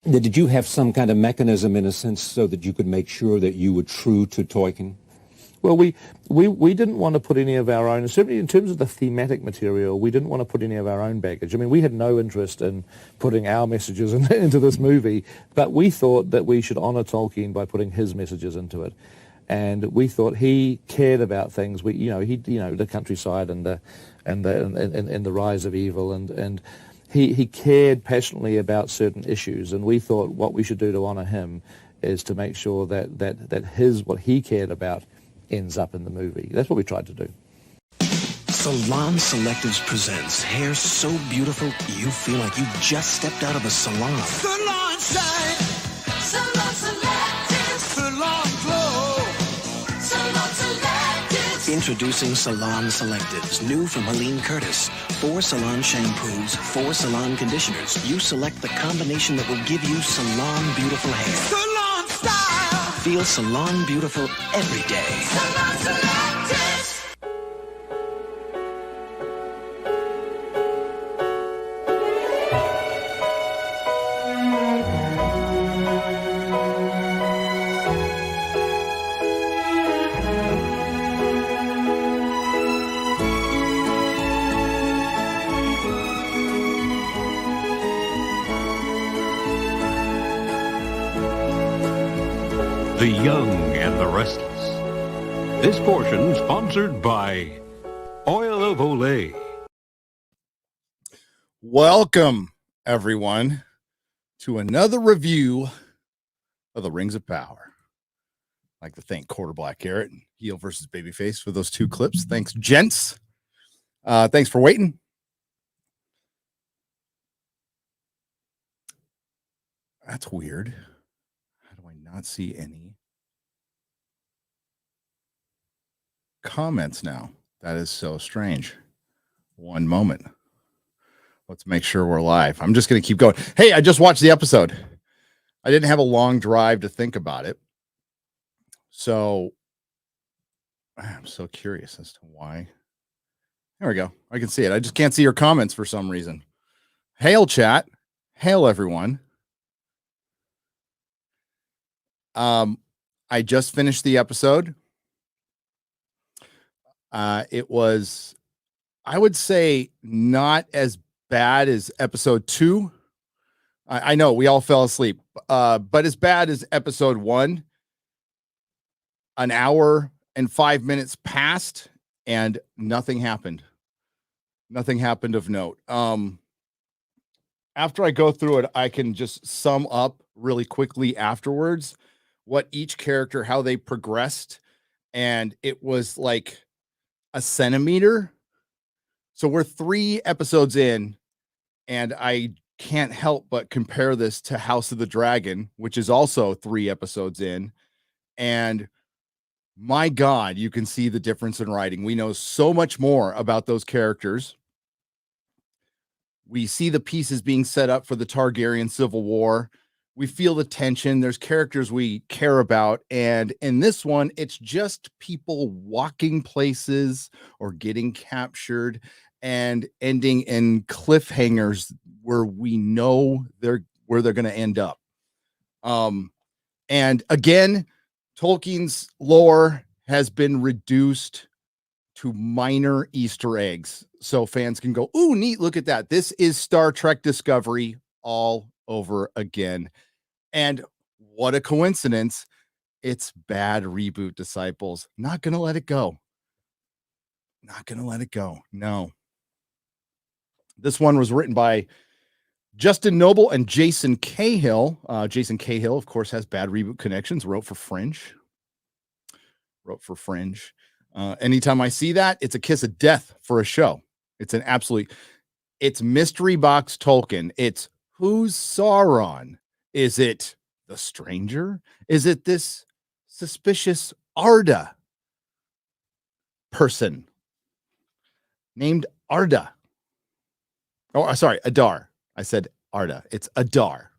Did you have some kind of mechanism, in a sense, so that you could make sure that you were true to Tolkien? Well, we didn't want to put any of our own, certainly in terms of the thematic material, we didn't want to put any of our own baggage. I mean, we had no interest in putting our messages into this movie, but we thought that we should honor Tolkien by putting his messages into it. And we thought he cared about things. The countryside and the rise of evil, and he cared passionately about certain issues. And we thought what we should do to honor him is to make sure that what he cared about ends up in the movie. That's what we tried to do. Salon Selectives presents hair so beautiful you feel like you just stepped out of a salon. Salon shine, Salon Selectives, Salon glow, Salon Selectives. Introducing Salon Selectives, new from Helene Curtis. 4 salon shampoos, 4 salon conditioners. You select the combination that will give you salon beautiful hair. Salon style. Feel salon beautiful every day. Salon Selectives. The Young and the Restless. This portion sponsored by Oil of Olay. Welcome, everyone, to another review of The Rings of Power. I'd like to thank Quarter Black Garrett and Heel versus Babyface for those 2 clips. Thanks, gents. Thanks for waiting. That's weird. Not see any comments now. That is so strange. One moment. Let's make sure we're live. I'm just going to keep going. Hey, I just watched the episode. I didn't have a long drive to think about it. So I'm so curious as to why. There we go. I can see it. I just can't see your comments for some reason. Hail, chat. Hail, everyone. I just finished the episode. It was, I would say, not as bad as episode 2. I know we all fell asleep, but as bad as episode 1. An hour and 5 minutes passed and nothing happened. Nothing happened of note. After I go through it, I can just sum up really quickly afterwards what each character, how they progressed. And it was like a centimeter. So we're 3 episodes in, and I can't help but compare this to House of the Dragon, which is also 3 episodes in. And my God, you can see the difference in writing. We know so much more about those characters. We see the pieces being set up for the Targaryen Civil War. We feel the tension. There's characters we care about. And in this one, it's just people walking places or getting captured and ending in cliffhangers where we know where they're going to end up. And again, Tolkien's lore has been reduced to minor Easter eggs. So fans can go, ooh, neat, look at that. This is Star Trek Discovery all over again. And what a coincidence. It's bad reboot, disciples. Not going to let it go. Not going to let it go. No. This one was written by Justin Noble and Jason Cahill. Jason Cahill, of course, has bad reboot connections. Wrote for Fringe. Anytime I see that, it's a kiss of death for a show. It's an absolute, it's Mystery Box Tolkien. It's who's Sauron? Is it the stranger? Is it this suspicious Arda person named Arda? Oh, sorry, Adar. I said Arda. It's Adar.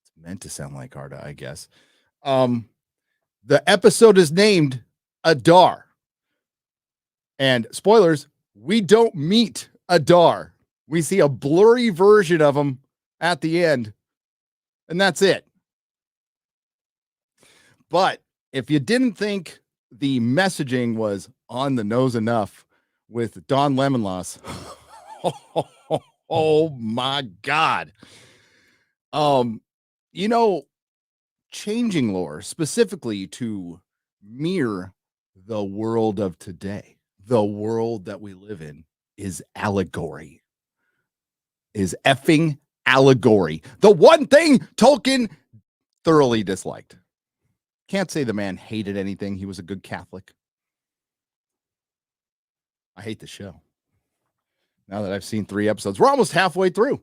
It's meant to sound like Arda, I guess. The episode is named Adar. And spoilers, we don't meet Adar. We see a blurry version of him at the end. And that's it. But if you didn't think the messaging was on the nose enough with Don Lemonloss, oh my God. You know, changing lore specifically to mirror the world of today, the world that we live in, is allegory. Is effing allegory. The one thing Tolkien thoroughly disliked. Can't say the man hated anything. He was a good Catholic. I hate the show. Now that I've seen 3 episodes, we're almost halfway through.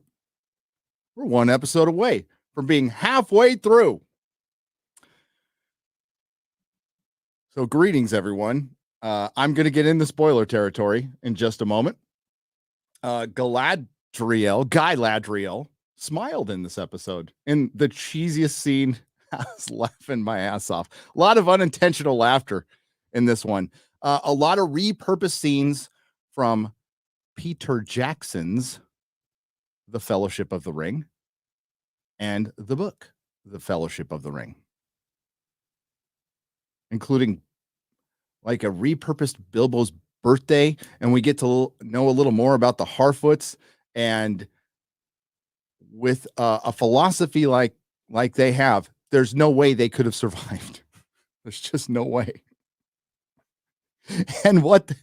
We're 1 episode away from being halfway through. So greetings, everyone. I'm going to get in the spoiler territory in just a moment. Galadriel smiled in this episode in the cheesiest scene. I was laughing my ass off. A lot of unintentional laughter in this one. A lot of repurposed scenes from Peter Jackson's The Fellowship of the Ring and the book, The Fellowship of the Ring, including like a repurposed Bilbo's birthday, and we get to know a little more about the Harfoots, and with a philosophy like they have, there's no way they could have survived. There's just no way. And what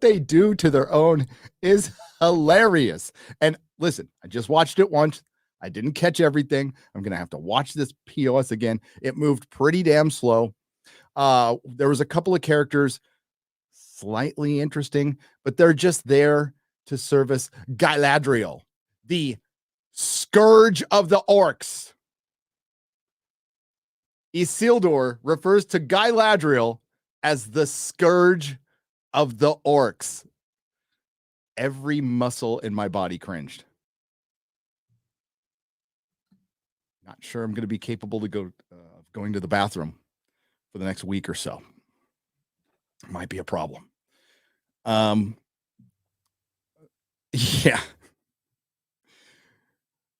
they do to their own is hilarious. And listen, I just watched it once. I didn't catch everything. I'm going to have to watch this POS again. It moved pretty damn slow. There was a couple of characters slightly interesting, but they're just there to service Galadriel, the scourge of the orcs. Isildur refers to Galadriel as the scourge of the orcs. Every muscle in my body cringed. Not sure I'm going to be capable to going to the bathroom for the next week or so. Might be a problem. Yeah.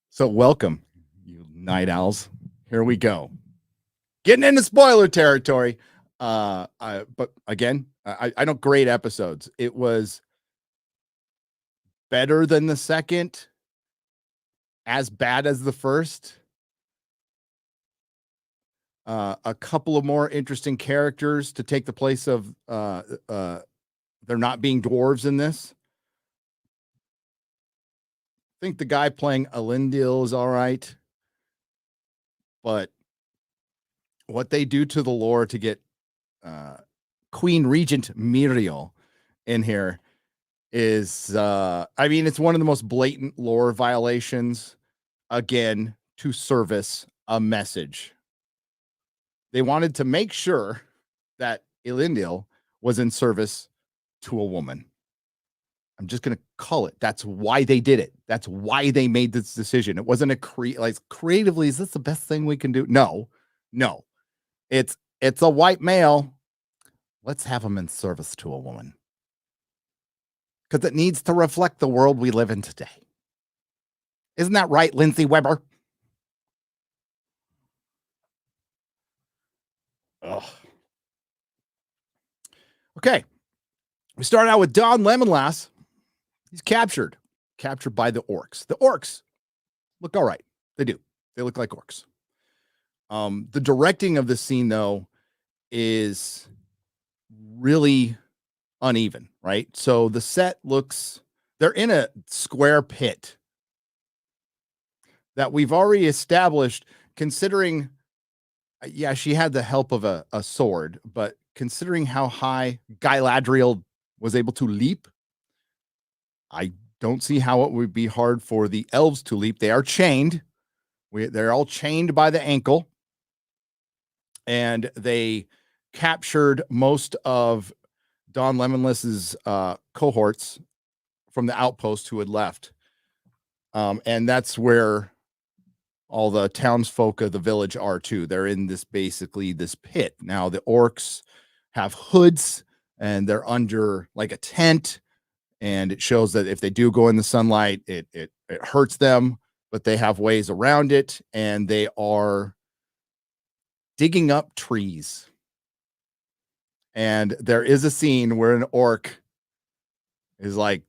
So welcome, you night owls. Here we go. Getting into spoiler territory. But again, I don't grade episodes. It was better than the second, as bad as the first. A couple of more interesting characters to take the place of there not being dwarves in this. I think the guy playing Elendil is all right, but what they do to the lore to get Queen Regent Miriel in here is, I mean, it's one of the most blatant lore violations, again, to service a message. They wanted to make sure that Elendil was in service to a woman. I'm just going to call it. That's why they did it. That's why they made this decision. It wasn't creatively, is this the best thing we can do? No. It's a white male. Let's have him in service to a woman. Because it needs to reflect the world we live in today. Isn't that right, Lindsay Weber? Ugh. Okay. We start out with Don Lemonlass. He's captured by the orcs. The orcs look all right. They do. They look like orcs. The directing of the scene, though, is really uneven, right? So the set looks, they're in a square pit that we've already established, considering, yeah, she had the help of a sword, but considering how high Galadriel was able to leap, I don't see how it would be hard for the elves to leap. They are chained. They're all chained by the ankle. And they captured most of Don Lemonless's cohorts from the outpost who had left. And that's where all the townsfolk of the village are too. They're in this pit. Now the orcs have hoods and they're under like a tent, and it shows that if they do go in the sunlight, it hurts them. but they have ways around it, and they are digging up trees. And there is a scene where an orc is like,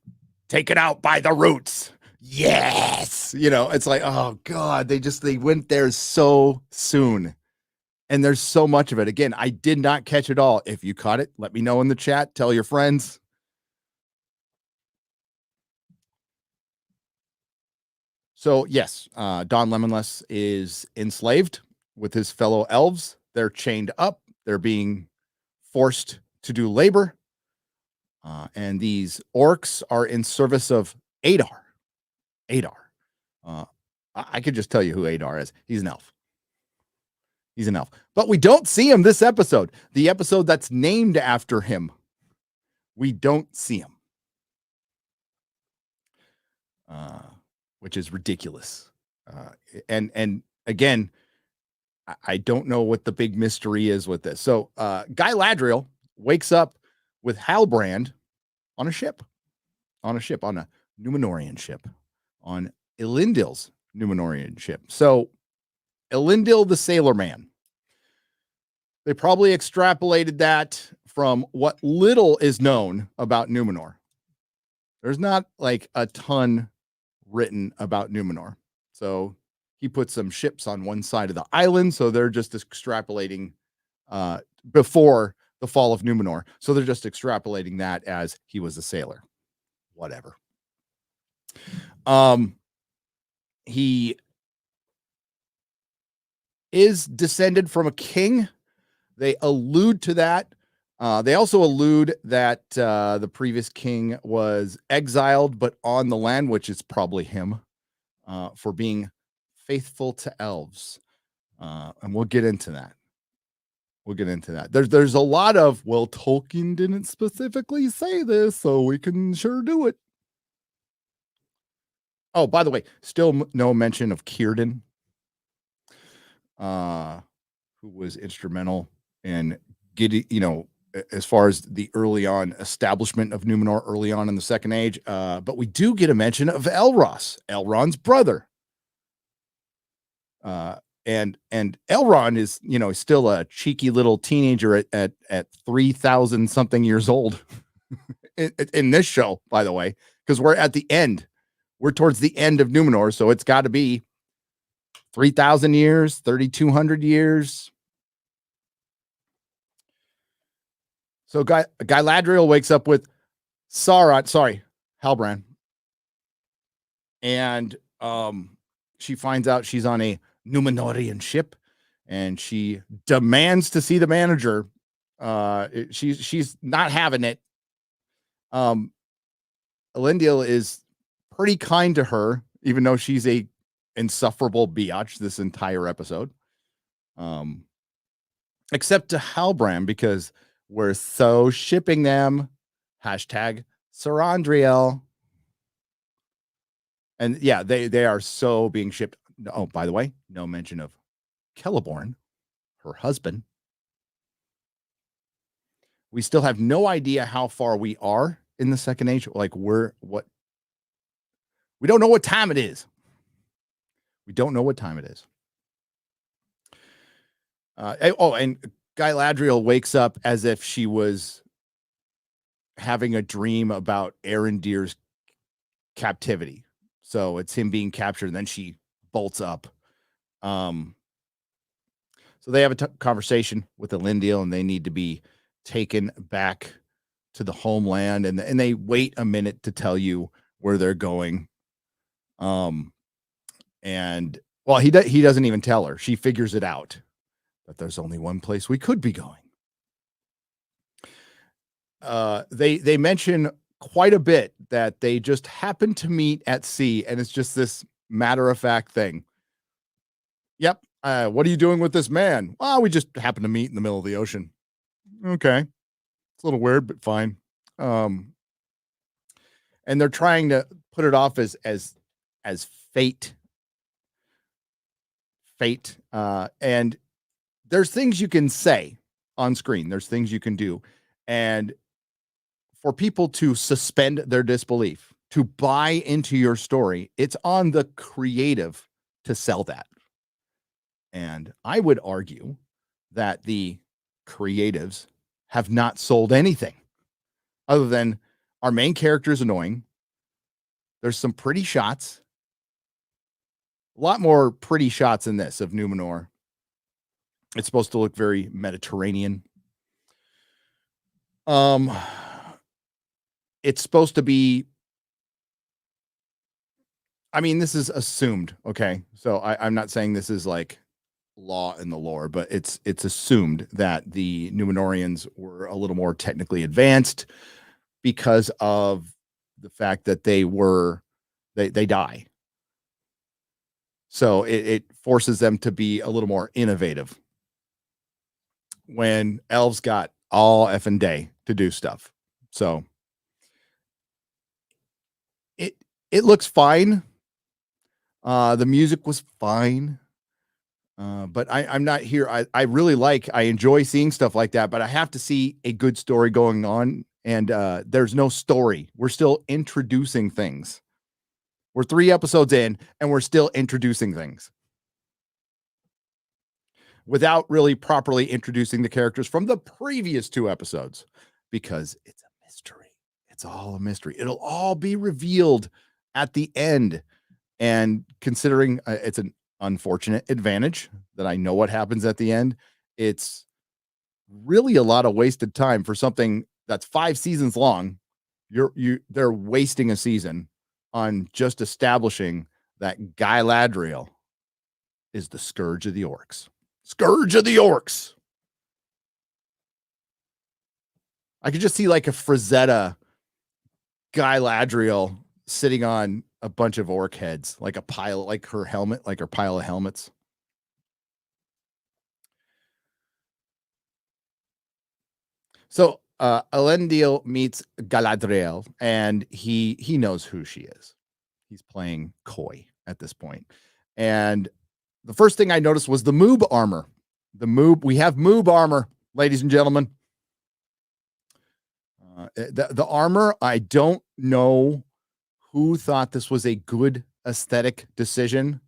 take it out by the roots. Yes. It's like, oh God, they went there so soon. And there's so much of it. Again, I did not catch it all. If you caught it, let me know in the chat. Tell your friends. So yes, Don Lemonless is enslaved with his fellow elves. They're chained up. They're being forced to do labor. And these orcs are in service of Adar. Adar. I could just tell you who Adar is. He's an elf. He's an elf. But we don't see him this episode. The episode that's named after him. We don't see him. Which is ridiculous. And again, I don't know what the big mystery is with this. So Galadriel wakes up with Halbrand on a ship, on a Numenorian ship, on Elendil's Numenorian ship. So Elendil, the sailor man. They probably extrapolated that from what little is known about Numenor. There's not like a ton written about Numenor. So he put some ships on one side of the island. So they're just extrapolating before the fall of Numenor. So they're just extrapolating that as he was a sailor. Whatever. He is descended from a king. They allude to that. They also allude that the previous king was exiled, but on the land, which is probably him, for being faithful to elves. And we'll get into that. There's a lot of, well, Tolkien didn't specifically say this, so we can sure do it. Oh, by the way, still no mention of Círdan, who was instrumental in getting, as far as the early on establishment of Numenor early on in the Second Age. But we do get a mention of Elros, Elrond's brother. And Elrond is, still a cheeky little teenager at 3,000 something years old in this show, by the way, because we're at the end. We're towards the end of Numenor, so it's got to be 3,000 years, 3,200 years. So Galadriel wakes up with Halbrand. And she finds out she's on a Numenorian ship, and she demands to see the manager. She's not having it. Elendil is pretty kind to her, even though she's a insufferable biatch this entire episode. Except to Halbrand, because we're so shipping them. Hashtag Sarandriel. And yeah, they are so being shipped. Oh, by the way, no mention of Celeborn, her husband. We still have no idea how far we are in the Second Age. Like we don't know what time it is. And Galadriel wakes up as if she was having a dream about Arendir's captivity. So it's him being captured, and then she bolts up. So they have a conversation with Elendil, and they need to be taken back to the homeland, and they wait a minute to tell you where they're going. And well, he doesn't even tell her. She figures it out that there's only one place we could be going. They mention quite a bit that they just happen to meet at sea, and it's just this matter-of-fact thing. Yep. What are you doing with this man? Well, we just happen to meet in the middle of the ocean. Okay. It's a little weird, but fine. And they're trying to put it off as fate. And there's things you can say on screen. There's things you can do. And for people to suspend their disbelief, to buy into your story. It's on the creative to sell that. And I would argue that the creatives have not sold anything other than our main character is annoying. There's some pretty shots. A lot more pretty shots in this of Numenor. It's supposed to look very Mediterranean. It's supposed to be, I mean, this is assumed, okay? So I'm not saying this is like law in the lore, but it's assumed that the Numenorians were a little more technically advanced because of the fact that they die. So it forces them to be a little more innovative when elves got all effing day to do stuff. So it looks fine. The music was fine. But I'm not here. I enjoy seeing stuff like that, but I have to see a good story going on. And there's no story. We're still introducing things. We're 3 episodes in and we're still introducing things without really properly introducing the characters from the previous 2 episodes, because it's a mystery. It's all a mystery. It'll all be revealed at the end. And considering it's an unfortunate advantage that I know what happens at the end, it's really a lot of wasted time for something that's 5 seasons long. They're wasting a season on just establishing that Galadriel is the scourge of the orcs. Scourge of the orcs. I could just see like a Frazetta Galadriel sitting on a bunch of orc heads, like a pile, like her helmet, like her pile of helmets. So Elendil meets Galadriel, and he knows who she is. He's playing coy at this point. And the first thing I noticed was the moob armor. We have moob armor, ladies and gentlemen. The armor, I don't know who thought this was a good aesthetic decision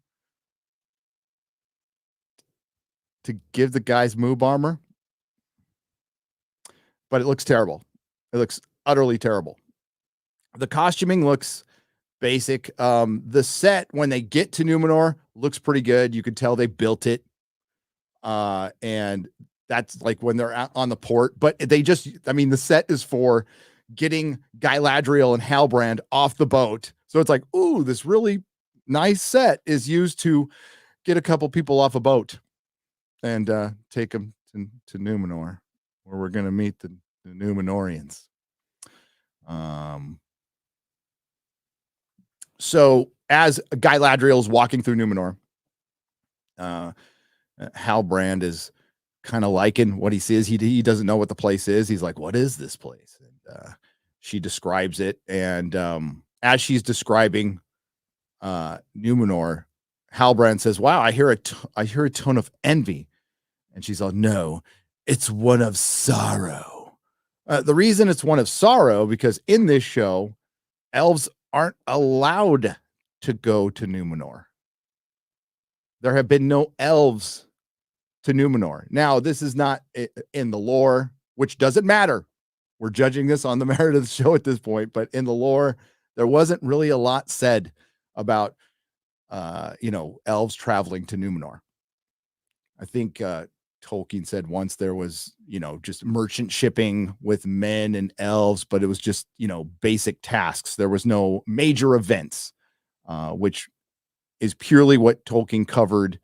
to give the guys moob armor, but it looks terrible. It looks utterly terrible. The costuming looks basic. The set, when they get to Numenor, looks pretty good. You could tell they built it. And that's like when they're out on the port, but the set is for getting Galadriel and Halbrand off the boat. So it's like, ooh, this really nice set is used to get a couple people off a boat and take them to Numenor, where we're going to meet the Numenorians. So as Galadriel is walking through Numenor, Halbrand is kind of liking what he sees. He doesn't know what the place is. He's like, what is this place? And she describes it. And as she's describing Numenor, Halbrand says, wow, I hear a tone of envy. And she's like, no, it's one of sorrow. The reason it's one of sorrow, because in this show, elves aren't allowed to go to Numenor. There have been no elves to Numenor. Now, this is not in the lore, which doesn't matter. We're judging this on the merit of the show at this point, but in the lore, there wasn't really a lot said about, elves traveling to Numenor. I think Tolkien said once there was, just merchant shipping with men and elves, but it was just, basic tasks. There was no major events, which is purely what Tolkien covered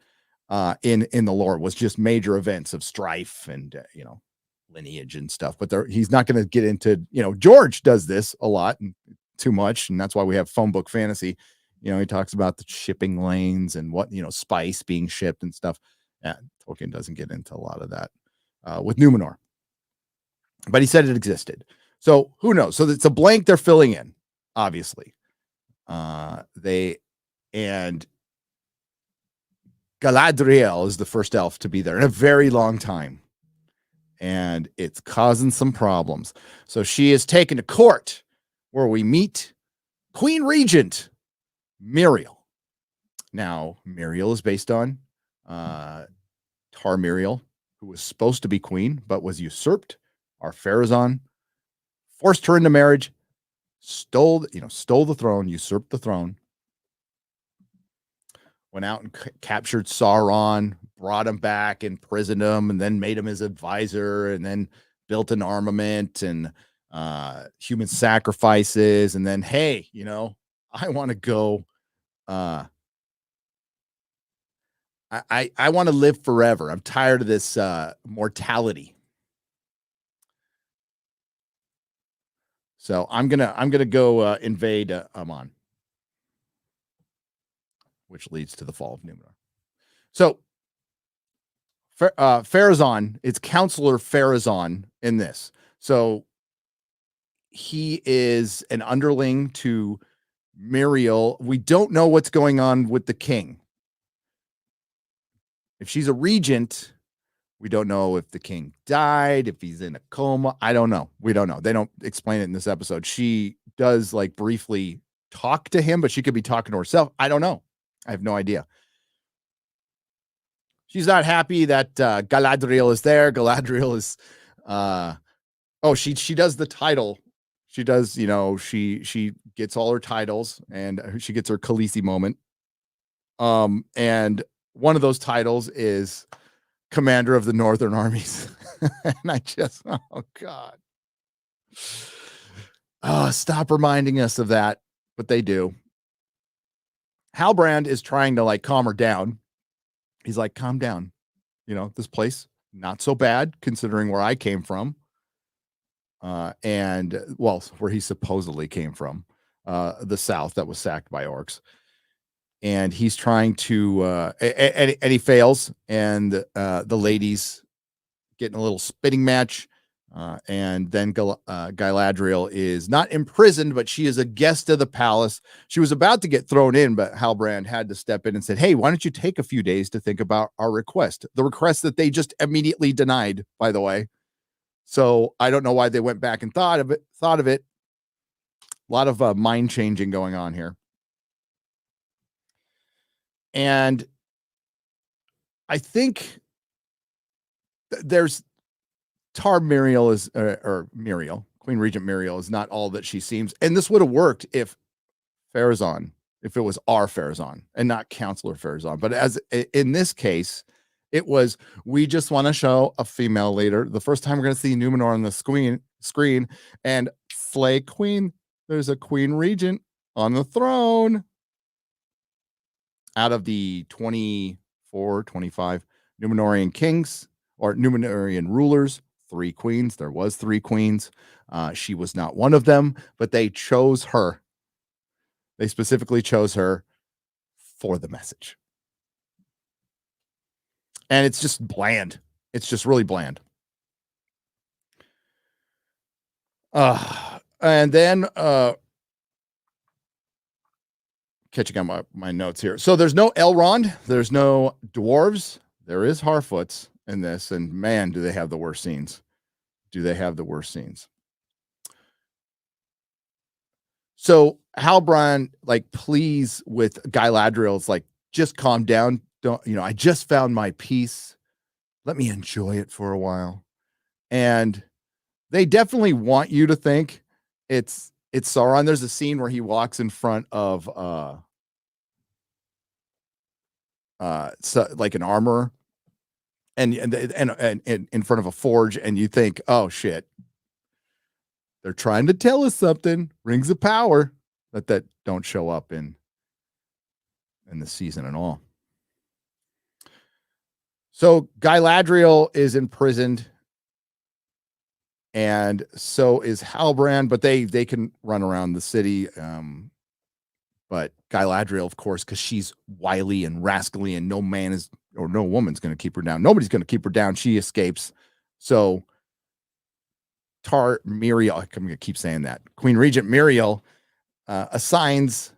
in the lore, was just major events of strife and, lineage and stuff. But he's not going to get into, George does this a lot and too much. And that's why we have phone book fantasy. He talks about the shipping lanes and what, spice being shipped and stuff. Yeah, Tolkien doesn't get into a lot of that with Numenor, but he said it existed. So who knows? So it's a blank they're filling in, obviously. And Galadriel is the first elf to be there in a very long time, and it's causing some problems. So she is taken to court, where we meet Queen Regent, Muriel. Now, Muriel is based on Tar Muriel, who was supposed to be queen, but was usurped. Our Pharazôn forced her into marriage, stole the throne, usurped the throne, went out and captured Sauron, brought him back, imprisoned him, and then made him his advisor, and then built an armament and human sacrifices. And then, hey, I want to go. I want to live forever. I'm tired of this mortality. So I'm gonna go invade Aman, which leads to the fall of Numenor. So Pharazôn, it's Counselor Pharazôn in this. So he is an underling to Muriel. We don't know what's going on with the king. If she's a regent, we don't know if the king died, if he's in a coma. I don't know. We don't know. They don't explain it in this episode. She does like briefly talk to him, but she could be talking to herself. I don't know. I have no idea. She's not happy that Galadriel is there. Galadriel is, she does the title. She does, she gets all her titles and she gets her Khaleesi moment. And one of those titles is Commander of the Northern Armies. And I just, oh God. Oh, stop reminding us of that. But they do. Halbrand is trying to like calm her down. He's like, calm down. This place, not so bad considering where I came from. And where he supposedly came from, the South that was sacked by orcs. And he's trying to, and he fails. And the ladies get in a little spitting match. And then Galadriel is not imprisoned, but she is a guest of the palace. She was about to get thrown in, but Halbrand had to step in and said, hey, why don't you take a few days to think about our request? The request that they just immediately denied, by the way. So I don't know why they went back and thought of it. A lot of mind changing going on here. And I think there's Tar Muriel is, or Muriel, Queen Regent Muriel is not all that she seems. And this would have worked if it was our Pharazôn and not Counselor Pharazôn. But as in this case, it was, we just want to show a female leader. The first time we're going to see Numenor on the screen and slay queen. There's a Queen Regent on the throne. Out of the 24, 25 Numenorian kings or Numenorian rulers, 3 queens. There was 3 queens. She was not one of them, but they chose her. They specifically chose her for the message. And it's just bland. It's just really bland. And then catching on my notes here. So there's no Elrond. There's no dwarves. There is Harfoots in this. And man, do they have the worst scenes. So Halbrand please with Galadriel's just calm down. I just found my peace. Let me enjoy it for a while. And they definitely want you to think it's Sauron. There's a scene where he walks in front of an armor and in front of a forge, and you think, oh shit, they're trying to tell us something. Rings of power that don't show up in the season at all. So Galadriel is imprisoned, and so is Halbrand, but they can run around the city. But Galadriel, of course, because she's wily and rascally, and no woman's going to keep her down. Nobody's going to keep her down. She escapes. So Tar Muriel, I'm going to keep saying that. Queen Regent Muriel assigns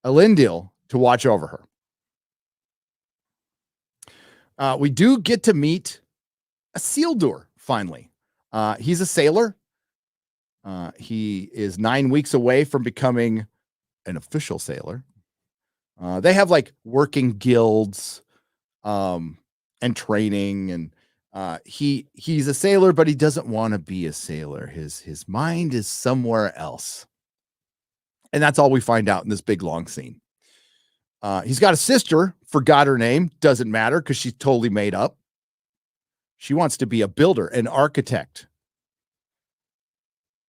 Elendil to watch over her. We do get to meet Isildur finally. He's a sailor. He is 9 weeks away from becoming an official sailor. They have like working guilds and training, and he's a sailor, but he doesn't want to be a sailor. His mind is somewhere else. And that's all we find out in this big long scene. He's got a sister, forgot her name, doesn't matter because she's totally made up. She wants to be a builder, an architect.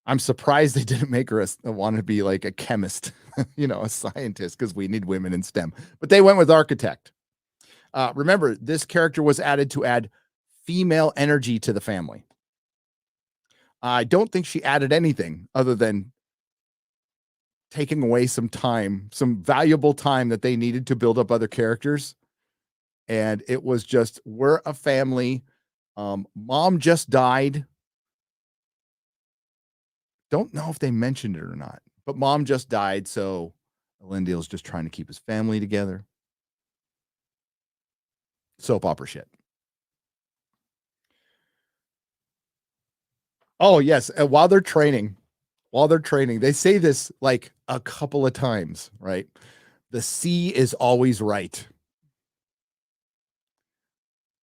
I'm surprised they didn't make her want to be like a chemist, a scientist, because we need women in STEM. But they went with architect. Remember, this character was added to add female energy to the family. I don't think she added anything other than taking away some time, some valuable time that they needed to build up other characters. And it was just, we're a family. Mom just died. Don't know if they mentioned it or not, but mom just died. So Elendil's just trying to keep his family together. Soap opera shit. Oh, yes. While they're training, they say this like a couple of times, right? The sea is always right.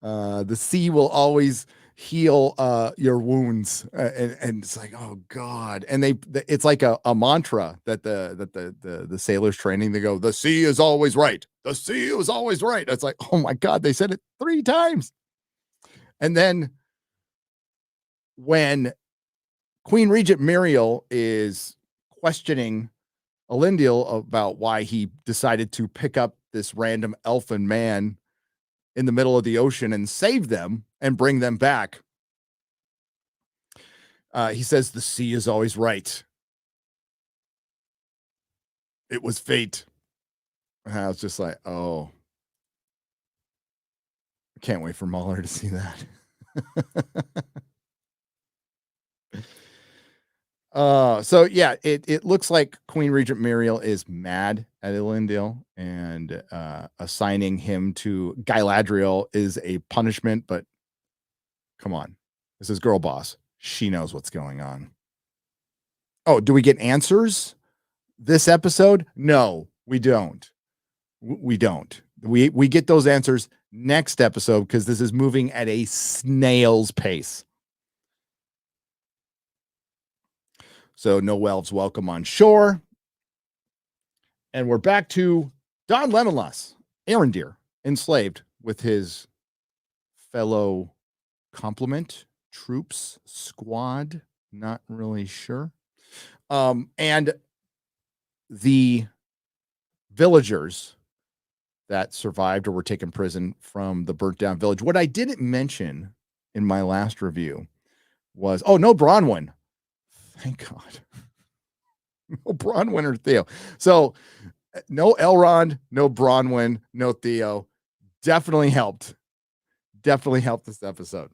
The sea will always heal your wounds. And it's like, oh God. And it's like a mantra that the sailors training, they go, the sea is always right. The sea is always right. It's like, oh my God, they said it 3 times. And then when Queen Regent Muriel is questioning Elendil about why he decided to pick up this random elfin man in the middle of the ocean and save them and bring them back, he says, the sea is always right. It was fate. And I was just like, oh, I can't wait for Mahler to see that. So yeah, it looks like Queen Regent Muriel is mad at Elendil, and assigning him to Galadriel is a punishment, but come on. This is girl boss. She knows what's going on. Oh, do we get answers this episode? No, we don't. We don't. We get those answers next episode because this is moving at a snail's pace. So no elves welcome on shore. And we're back to Don Lemonlass, Arendir, enslaved with his fellow complement, troops, squad, not really sure. And the villagers that survived or were taken prison from the burnt down village. What I didn't mention in my last review was, no Bronwyn. Thank God. No Bronwyn or Theo. So no Elrond, no Bronwyn, no Theo. Definitely helped this episode.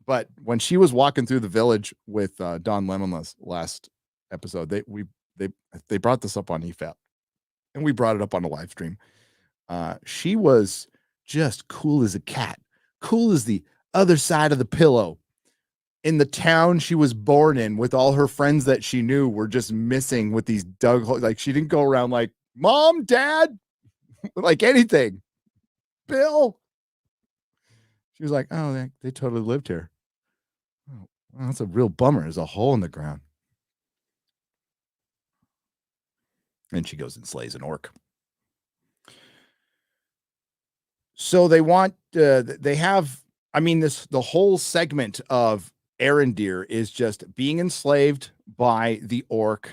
But when she was walking through the village with Don Lemonless last episode, they brought this up on EFAP, and we brought it up on a live stream. She was just cool as a cat, cool as the other side of the pillow. In the town she was born in, with all her friends that she knew were just missing with these dug holes. Like, she didn't go around like, Mom, Dad, like anything. Bill. She was like, oh, they totally lived here. Oh, well, that's a real bummer. There's a hole in the ground. And she goes and slays an orc. So they want, they have, the whole segment of Arendir is just being enslaved by the orc.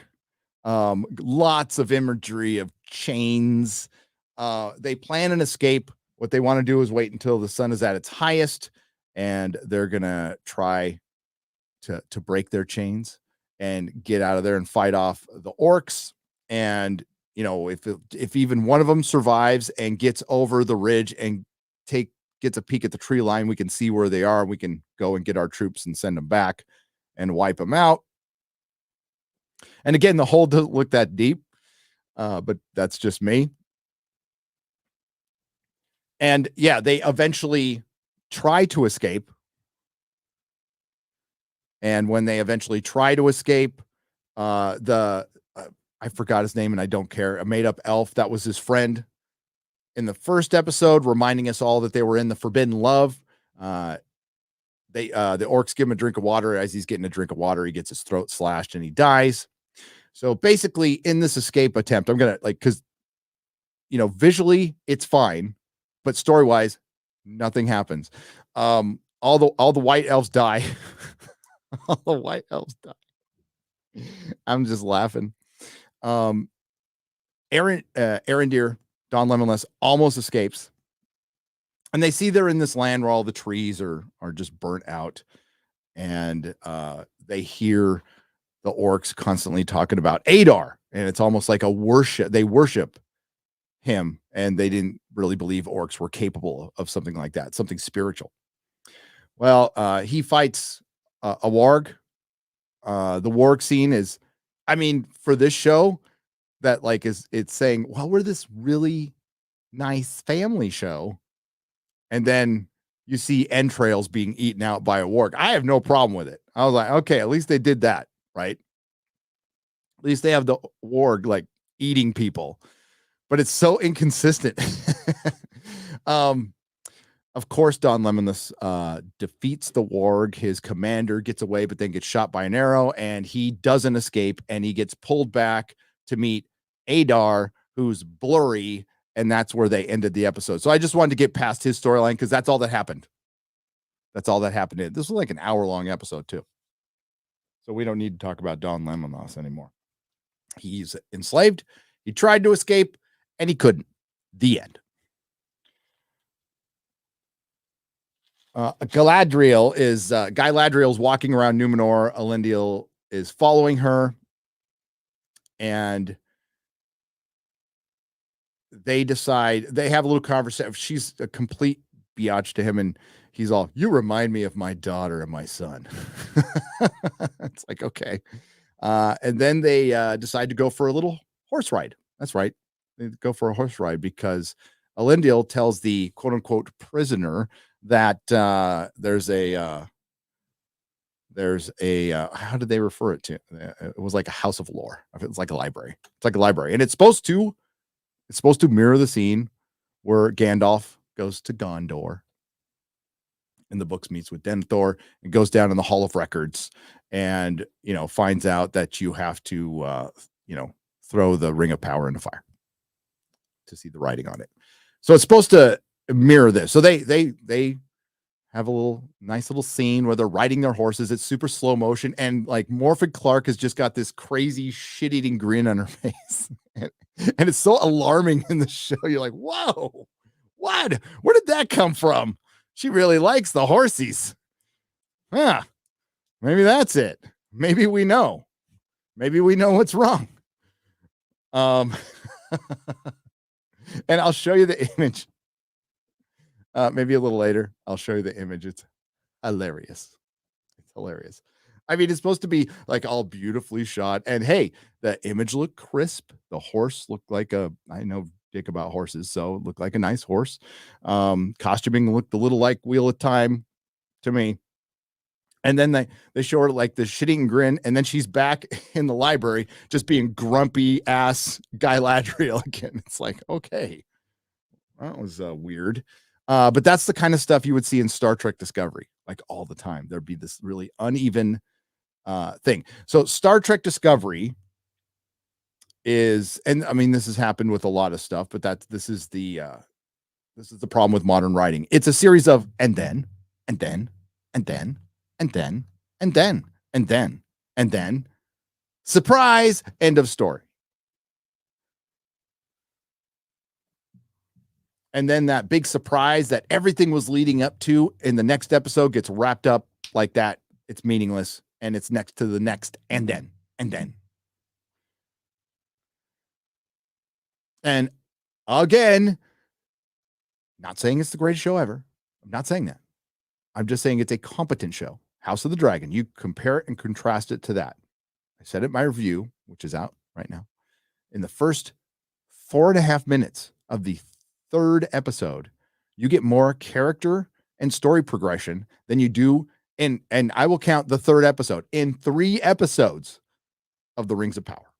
Lots of imagery of chains. They plan an escape. What they want to do is wait until the sun is at its highest, and they're going to try to break their chains and get out of there and fight off the orcs. And, if even one of them survives and gets over the ridge and gets a peek at the tree line, we can see where they are. We can go and get our troops and send them back and wipe them out. And again, the hole doesn't look that deep, but that's just me. And yeah, they eventually try to escape. And when they eventually try to escape, I forgot his name and I don't care. A made up elf that was his friend in the first episode, reminding us all that they were in the Forbidden Love. The orcs give him a drink of water. As he's getting a drink of water, he gets his throat slashed and he dies. So basically, in this escape attempt, I'm gonna because visually it's fine, but story wise, nothing happens. All the white elves die. All the white elves die. I'm just laughing. Arendir, Don Lemonless, almost escapes. And they see they're in this land where all the trees are just burnt out. And they hear the orcs constantly talking about Adar. And it's almost like a worship. They worship him. And they didn't really believe orcs were capable of something like that, something spiritual. Well, he fights a warg. The warg scene is, for this show, that it's saying, well, we're this really nice family show. And then you see entrails being eaten out by a warg. I have no problem with it. I was like, okay, at least they did that, right? At least they have the warg eating people, but it's so inconsistent. Of course, Don Lemonless defeats the warg. His commander gets away, but then gets shot by an arrow, and he doesn't escape, and he gets pulled back to meet Adar, who's blurry, and that's where they ended the episode. So I just wanted to get past his storyline because that's all that happened. That's all that happened. This was like an hour-long episode, too. So we don't need to talk about Don Lemonless anymore. He's enslaved. He tried to escape, and he couldn't. The end. Galadriel is walking around Numenor. Elendil is following her, and they decide, they have a little conversation. She's a complete biatch to him, and he's all, you remind me of my daughter and my son. It's like, okay. And then they decide to go for a little horse ride. That's right. They go for a horse ride because Elendil tells the quote unquote prisoner that there's a how did they refer it to? It was like a house of lore. It's like a library. It's like a library, and it's supposed to mirror the scene where Gandalf goes to Gondor in the books, meets with Denethor, and goes down in the Hall of Records, and finds out that you have to throw the Ring of Power into fire to see the writing on it. So it's supposed to mirror this. So they have a nice little scene where they're riding their horses. It's super slow motion, and Morfydd Clark has just got this crazy shit-eating grin on her face. And it's so alarming in the show. You're like, whoa, what? Where did that come from? She really likes the horsies. Maybe that's it. Maybe we know. Maybe we know what's wrong. And I'll show you the image. Maybe a little later, I'll show you the image. It's hilarious. It's hilarious. It's supposed to be all beautifully shot. And hey, the image looked crisp. The horse looked like I know dick about horses, so it looked like a nice horse. Costuming looked a little like Wheel of Time to me. And then they show her the shitting grin, and then she's back in the library just being grumpy ass Galadriel again. It's like, okay, that was weird. But that's the kind of stuff you would see in Star Trek Discovery, all the time. There'd be this really uneven thing. So Star Trek Discovery is, and this has happened with a lot of stuff, but this is the problem with modern writing. It's a series of and then, and then, and then, and then, and then, and then, and then, surprise, end of story. And then that big surprise that everything was leading up to in the next episode gets wrapped up like that. It's meaningless, and it's next to the next, and then, and then. And again, not saying it's the greatest show ever. I'm not saying that. I'm just saying it's a competent show. House of the Dragon. You compare it and contrast it to that. I said it in my review, which is out right now. In the first 4.5 minutes of the third episode, you get more character and story progression than you do and I will count the third episode in 3 episodes of the Rings of Power.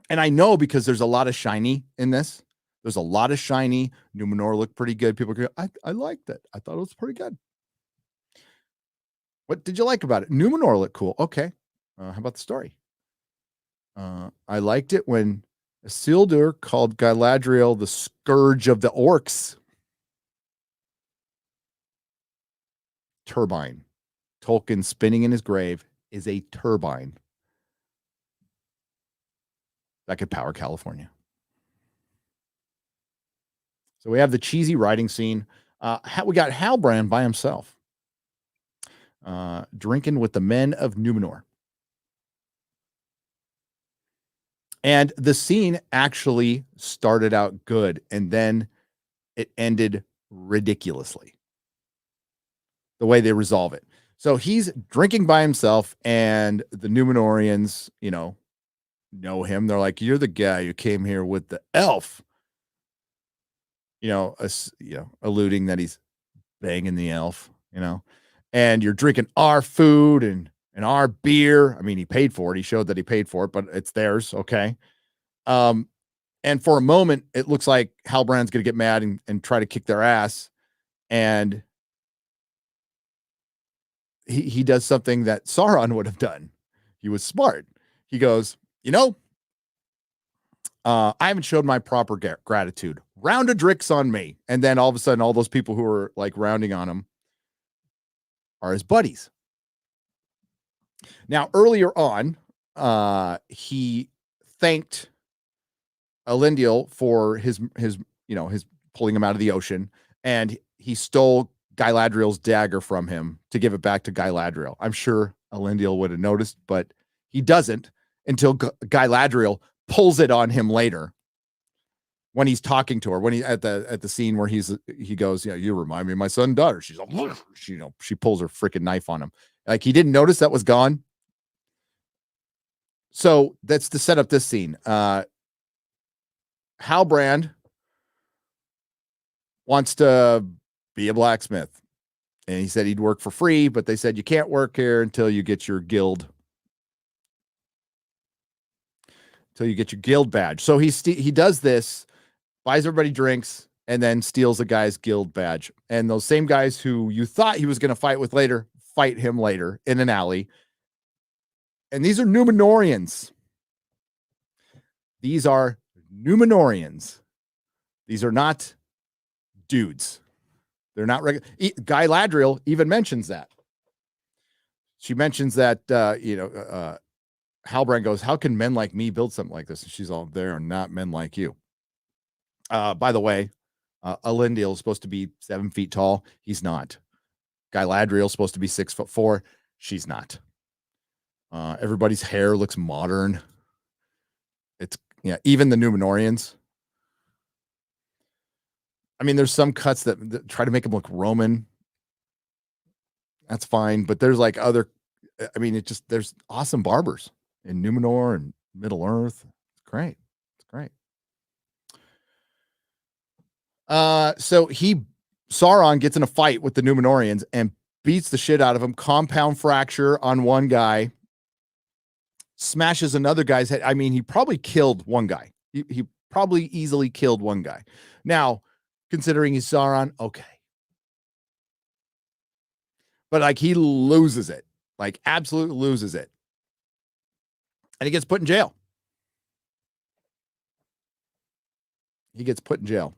And I know because there's a lot of shiny in this. There's a lot of shiny. Numenor looked pretty good. People go, I liked it. I thought it was pretty good. What did you like about it? Numenor looked cool. Okay. How about the story? I liked it when Isildur called Galadriel the scourge of the orcs. Turbine. Tolkien spinning in his grave is a turbine that could power California. So we have the cheesy writing scene. We got Halbrand by himself, drinking with the men of Numenor. And the scene actually started out good, and then it ended ridiculously. The way they resolve it. So he's drinking by himself, and the Numenorians, know him. They're like, "You're the guy who came here with the elf." Alluding that he's banging the elf, and you're drinking our food and our beer. I mean, he paid for it. He showed that he paid for it, but it's theirs. Okay. And for a moment, it looks like Halbrand's going to get mad and try to kick their ass. And he does something that Sauron would have done. He was smart. He goes, I haven't showed my proper gratitude. Round of drinks on me. And then all of a sudden, all those people who are like rounding on him are his buddies. Now, earlier on, he thanked Elendil for his pulling him out of the ocean, and he stole Galadriel's dagger from him to give it back to Galadriel. I'm sure Elendil would have noticed, but he doesn't until Galadriel pulls it on him later when he's talking to her, when he at the scene where he goes, you remind me of my son and daughter. She's like, she pulls her freaking knife on him. Like he didn't notice that was gone. So that's to set up this scene. Halbrand wants to be a blacksmith. And he said he'd work for free, but they said you can't work here until you get your guild. Until you get your guild badge. So he does this, buys everybody drinks, and then steals the guy's guild badge. And those same guys who you thought he was going to fight with later, fight him later in an alley. And these are Numenorians. These are Numenorians. These are not dudes. They're not regular. Galadriel even mentions that. She mentions that, Halbrand goes, how can men like me build something like this? And she's all, they are not men like you. By the way, Elendil is supposed to be 7 feet tall. He's not. Galadriel is supposed to be 6'4". She's not. Everybody's hair looks modern. Even the Numenorians. I mean, there's some cuts that try to make them look Roman. That's fine. But there's like there's awesome barbers in Numenor and Middle Earth. It's great. It's great. So Sauron gets in a fight with the Numenorians and beats the shit out of him. Compound fracture on one guy. Smashes another guy's head. I mean, he probably killed one guy. He probably easily killed one guy. Now, considering he's Sauron, okay. But like he loses it. Like absolutely loses it. And he gets put in jail. He gets put in jail.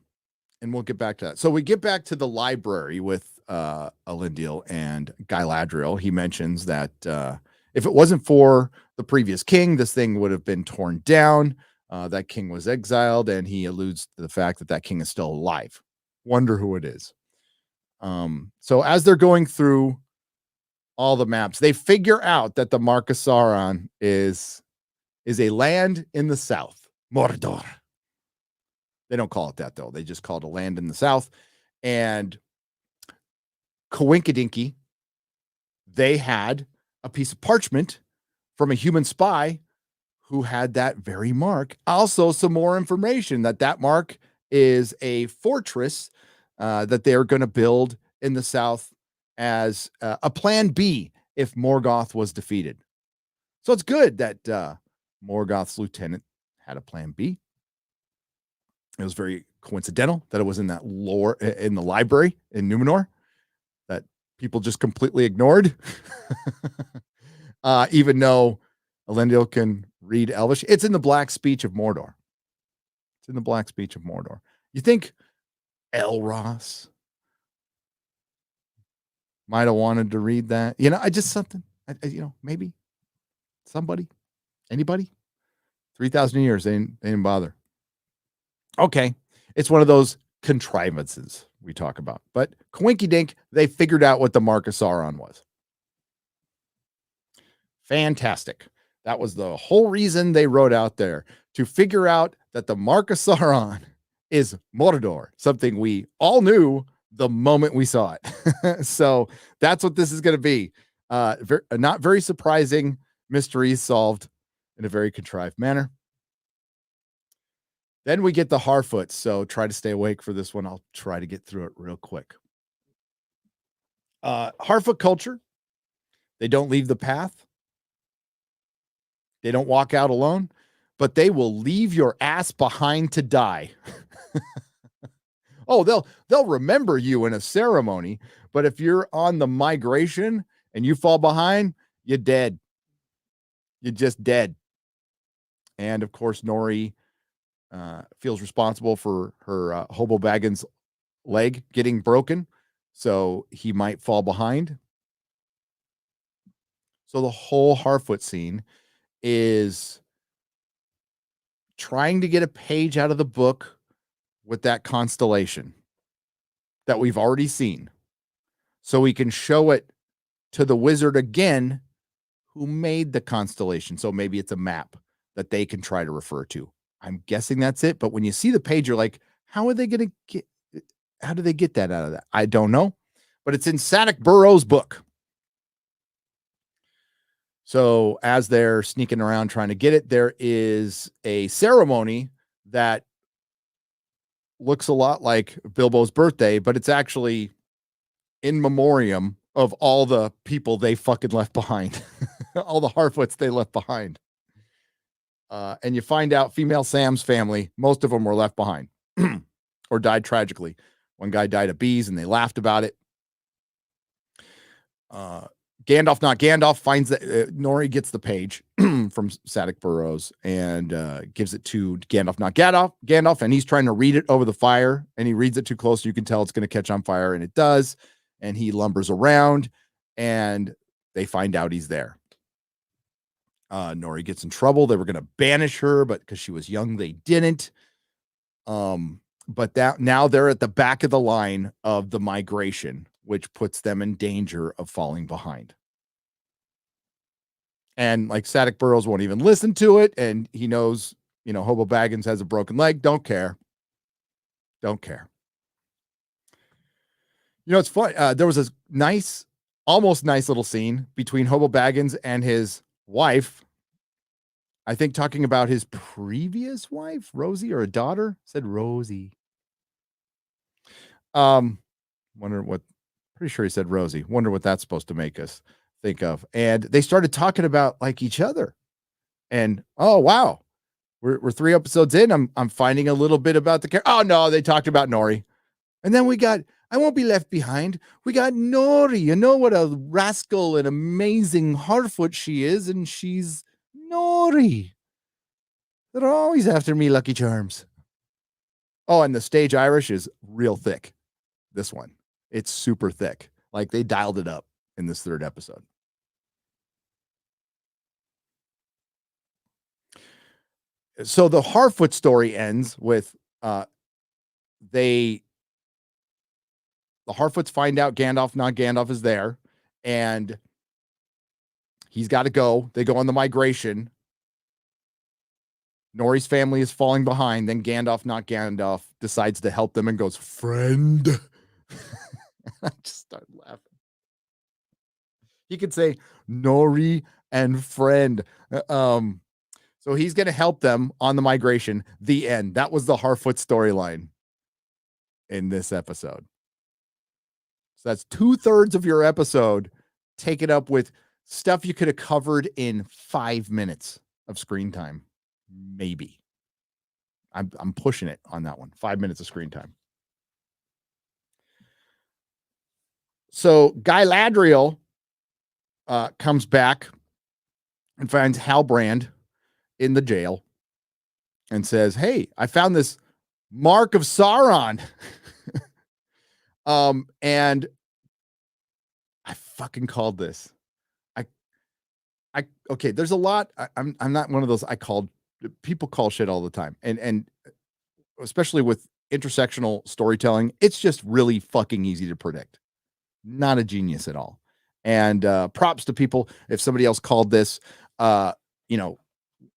And we'll get back to that. So we get back to the library with Elendil and Galadriel. He mentions that if it wasn't for the previous king, this thing would have been torn down. That king was exiled, and he alludes to the fact that king is still alive. Wonder who it is. So as they're going through all the maps, they figure out that the Mark of Sauron is a land in the south, Mordor. They don't call it that, though. They just call it a land in the south. And Coinkydinky, they had a piece of parchment from a human spy who had that very mark. Also, some more information that mark is a fortress that they're going to build in the south as a plan B if Morgoth was defeated. So it's good that Morgoth's lieutenant had a plan B. It was very coincidental that it was in that lore in the library in Numenor that people just completely ignored. Even though Elendil can read Elvish, it's in the Black Speech of Mordor. It's in the Black Speech of Mordor. You think Elros might have wanted to read that? I just something. Maybe somebody, anybody. 3,000 years, they didn't bother. Okay, it's one of those contrivances we talk about. But Coinky Dink, they figured out what the Mark of Sauron was. Fantastic. That was the whole reason they wrote out there, to figure out that the Mark of Sauron is Mordor, something we all knew the moment we saw it. So that's what this is going to be. Not very surprising mysteries solved in a very contrived manner. Then we get the Harfoots, so try to stay awake for this one. I'll try to get through it real quick. Harfoot culture. They don't leave the path. They don't walk out alone, but they will leave your ass behind to die. Oh, they'll remember you in a ceremony, but if you're on the migration and you fall behind, you're dead. You're just dead. And of course, Nori feels responsible for her Hobo Baggins' leg getting broken, so he might fall behind. So the whole Harfoot scene is trying to get a page out of the book with that constellation that we've already seen, so we can show it to the wizard again who made the constellation. So maybe it's a map that they can try to refer to. I'm guessing that's it. But when you see the page, you're like, how do they get that out of that? I don't know. But it's in Sadoc Burrow's book. So as they're sneaking around trying to get it, there is a ceremony that looks a lot like Bilbo's birthday, but it's actually in memoriam of all the people they fucking left behind. All the Harfoots they left behind. And you find out female Sam's family, most of them were left behind or died tragically. One guy died of bees and they laughed about it. Gandalf, not Gandalf, finds that Nori gets the page from Sadoc Burrows and gives it to Gandalf, not Gandalf, and he's trying to read it over the fire, and he reads it too close, so you can tell it's going to catch on fire, and it does. And he lumbers around, and they find out he's there. Nori gets in trouble. They were going to banish her, but because she was young, they didn't. But now they're at the back of the line of the migration, which puts them in danger of falling behind. And like Sadoc Burrows won't even listen to it. And he knows, Hobo Baggins has a broken leg. Don't care. It's fun. There was a almost nice little scene between Hobo Baggins and his wife. I think talking about his previous wife, Rosie, or a daughter. Said Rosie. Pretty sure he said Rosie. Wonder what that's supposed to make us think of. And they started talking about like each other. And oh wow, we're 3 episodes in. I'm finding a little bit about the character. Oh no, they talked about Nori. And then we got I Won't Be Left Behind. We got Nori. You know what a rascal and amazing Harfoot she is, and she's Nori. They're always after me, Lucky Charms. Oh, and the stage Irish is real thick. This one. It's super thick. Like they dialed it up in this 3rd episode. So the Harfoot story ends with the Harfoots find out Gandalf, not Gandalf, is there, and he's got to go. They go on the migration. Nori's family is falling behind. Then Gandalf, not Gandalf, decides to help them and goes, friend. I just started laughing. He could say Nori and friend. So he's going to help them on the migration. The end. That was the Harfoot storyline in this episode. So that's 2/3 of your episode taken up with stuff you could have covered in 5 minutes of screen time. Maybe. I'm pushing it on that one. 5 minutes of screen time. So Galadriel comes back and finds Halbrand in the jail and says, "Hey, I found this mark of Sauron." And I fucking called this. Okay, there's a lot. I'm not one of those people call shit all the time. And especially with intersectional storytelling, it's just really fucking easy to predict. Not a genius at all. And props to people if somebody else called this. You know,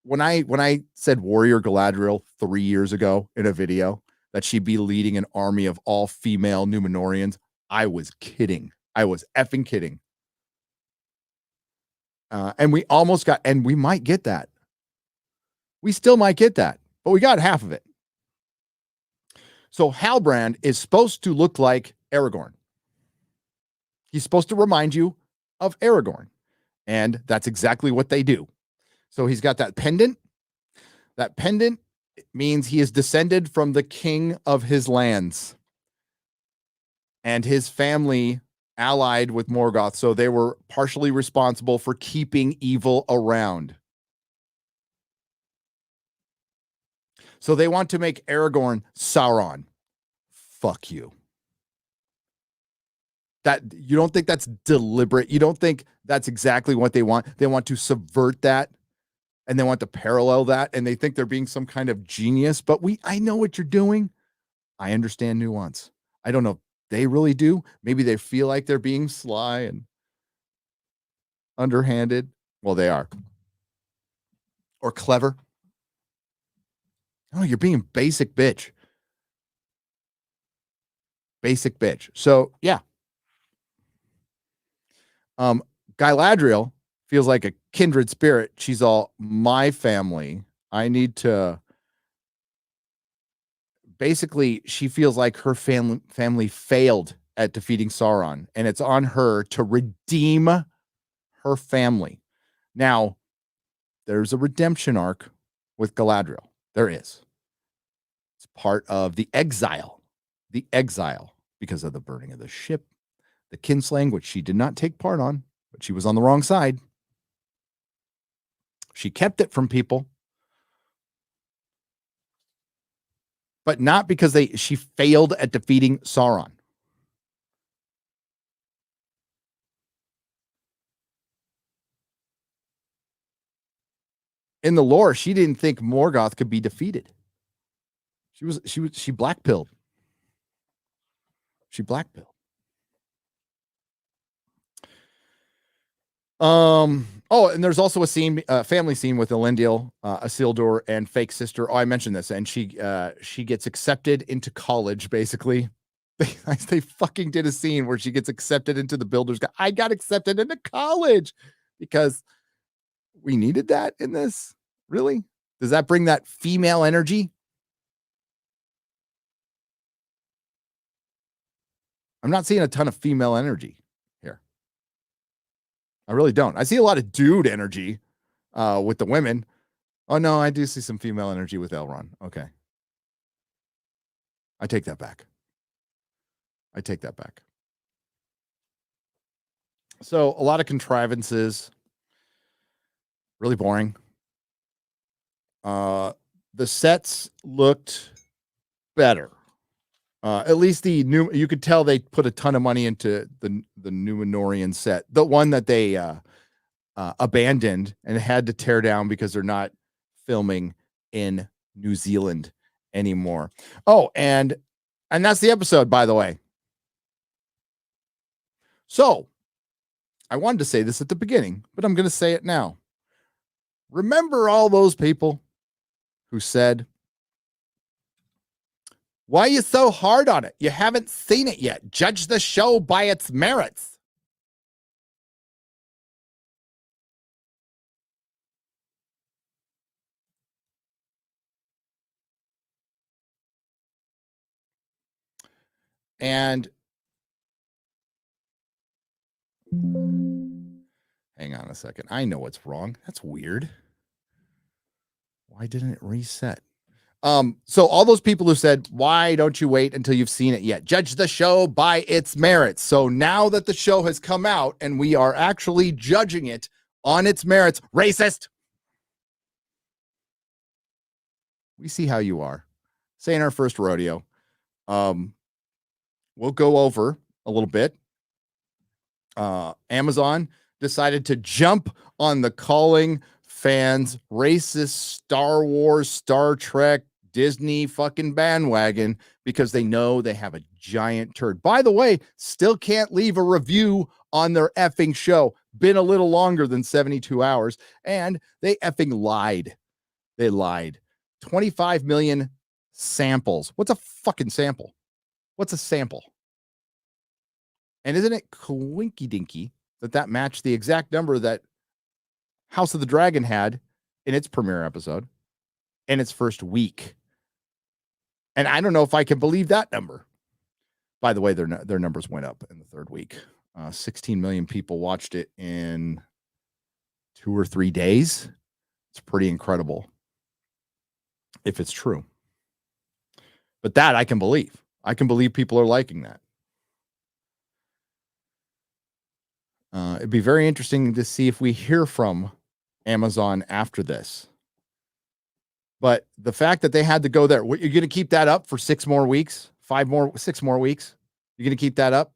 when I said Warrior Galadriel 3 years ago in a video that she'd be leading an army of all female Numenorians, I was kidding. I was effing kidding. And we almost got, and we might get that. We still might get that, but we got half of it. So Halbrand is supposed to look like Aragorn. He's supposed to remind you of Aragorn. And that's exactly what they do. So he's got that pendant. That pendant means he is descended from the king of his lands. And his family allied with Morgoth, so they were partially responsible for keeping evil around. So they want to make Aragorn Sauron. Fuck you. That you don't think that's deliberate? You don't think that's exactly what they want? They want to subvert that, and they want to parallel that, and they think they're being some kind of genius. But I know what you're doing. I understand nuance. I don't know if they really do. Maybe they feel like they're being sly and underhanded. Well, they are. Or clever. Oh, you're being basic bitch. Basic bitch. So, yeah. Galadriel feels like a kindred spirit. She's all, my family. I need to. Basically, she feels like her family failed at defeating Sauron, and it's on her to redeem her family. Now, there's a redemption arc with Galadriel. There is. It's part of the exile. The exile because of the burning of the ship, the kinslaying, which she did not take part on, but she was on the wrong side. She kept it from people. But not because she failed at defeating Sauron. In the lore, she didn't think Morgoth could be defeated. She blackpilled. She blackpilled. Oh, and there's also a scene, family scene with Elendil, Isildur, and fake sister. Oh, I mentioned this, and she gets accepted into college. Basically, they fucking did a scene where she gets accepted into the Builders. I got accepted into college because we needed that in this. Really? Does that bring that female energy? I'm not seeing a ton of female energy here. I really don't. I see a lot of dude energy with the women. Oh, no, I do see some female energy with Elrond. Okay. I take that back. So a lot of contrivances. Really boring. The sets looked better. At least you could tell they put a ton of money into the Numenorian set, the one that they abandoned and had to tear down because they're not filming in New Zealand anymore. Oh, and that's the episode, by the way. So I wanted to say this at the beginning, but I'm going to say it now. Remember all those people who said, why are you so hard on it? You haven't seen it yet. Judge the show by its merits. And hang on a second. I know what's wrong. That's weird. Why didn't it reset? So all those people who said, why don't you wait until you've seen it yet? Judge the show by its merits. So now that the show has come out and we are actually judging it on its merits, racist. We see how you are. Say in our first rodeo. We'll go over a little bit. Amazon decided to jump on the calling fans racist Star Wars, Star Trek, Disney fucking bandwagon because they know they have a giant turd. By the way, still can't leave a review on their effing show. Been a little longer than 72 hours, and they effing lied. They lied. 25 million samples. What's a fucking sample? What's a sample? And isn't it coinky dinky that matched the exact number that House of the Dragon had in its premiere episode in its first week? And I don't know if I can believe that number. By the way, their numbers went up in the third week. 16 million people watched it in 2 or 3 days. It's pretty incredible if it's true. But that I can believe. I can believe people are liking that. It'd be very interesting to see if we hear from Amazon after this. But the fact that they had to go there, you're going to keep that up for 6 more weeks, 6 more weeks. You're going to keep that up.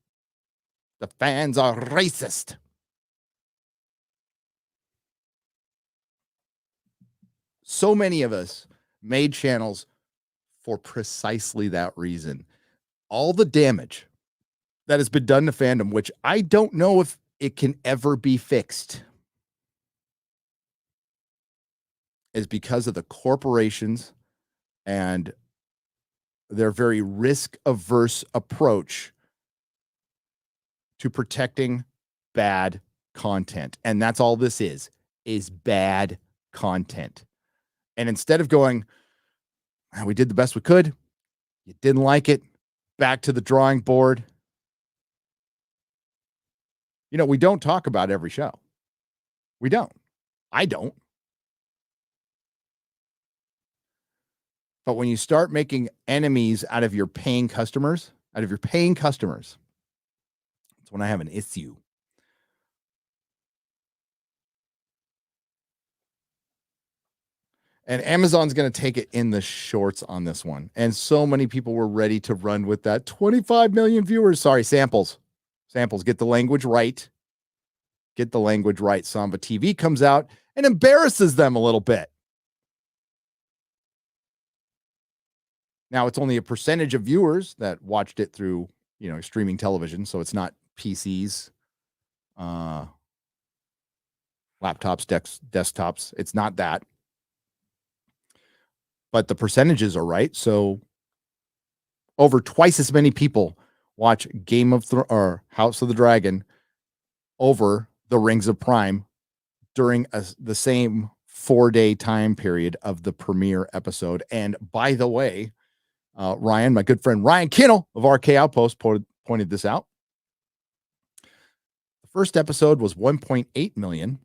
The fans are racist. So many of us made channels for precisely that reason. All the damage that has been done to fandom, which I don't know if it can ever be fixed, is because of the corporations and their very risk-averse approach to protecting bad content. And that's all this is bad content. And instead of going, we did the best we could, you didn't like it, back to the drawing board. You know, we don't talk about every show. We don't. I don't. But when you start making enemies out of your paying customers, that's when I have an issue. And Amazon's going to take it in the shorts on this one. And so many people were ready to run with that. 25 million viewers. Sorry, samples. Get the language right. Samba TV comes out and embarrasses them a little bit. Now, it's only a percentage of viewers that watched it through, streaming television. So it's not PCs, laptops, desktops. It's not that. But the percentages are right. So over twice as many people watch or House of the Dragon over the Rings of Prime during the same 4-day time period of the premiere episode. And by the way, Ryan, my good friend Ryan Kinnell of RK Outpost pointed this out. The first episode was 1.8 million,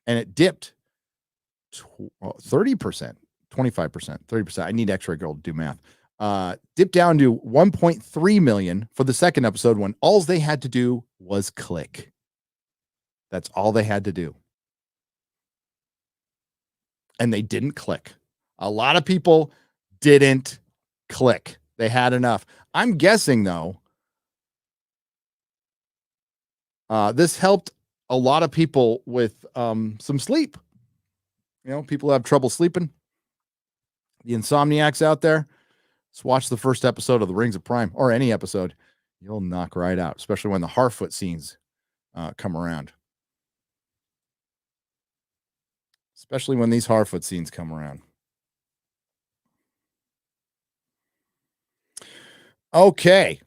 and it dipped 30%, 25%, 30%. I need X-Ray Girl to do math. Dipped down to 1.3 million for the second episode when all they had to do was click. That's all they had to do. And they didn't click. A lot of people didn't click. They had enough. I'm guessing, though, this helped a lot of people with some sleep. People have trouble sleeping. The insomniacs out there, just watch the first episode of The Rings of Prime, or any episode. You'll knock right out, especially when the Harfoot scenes come around. Especially when these Harfoot scenes come around. Okay.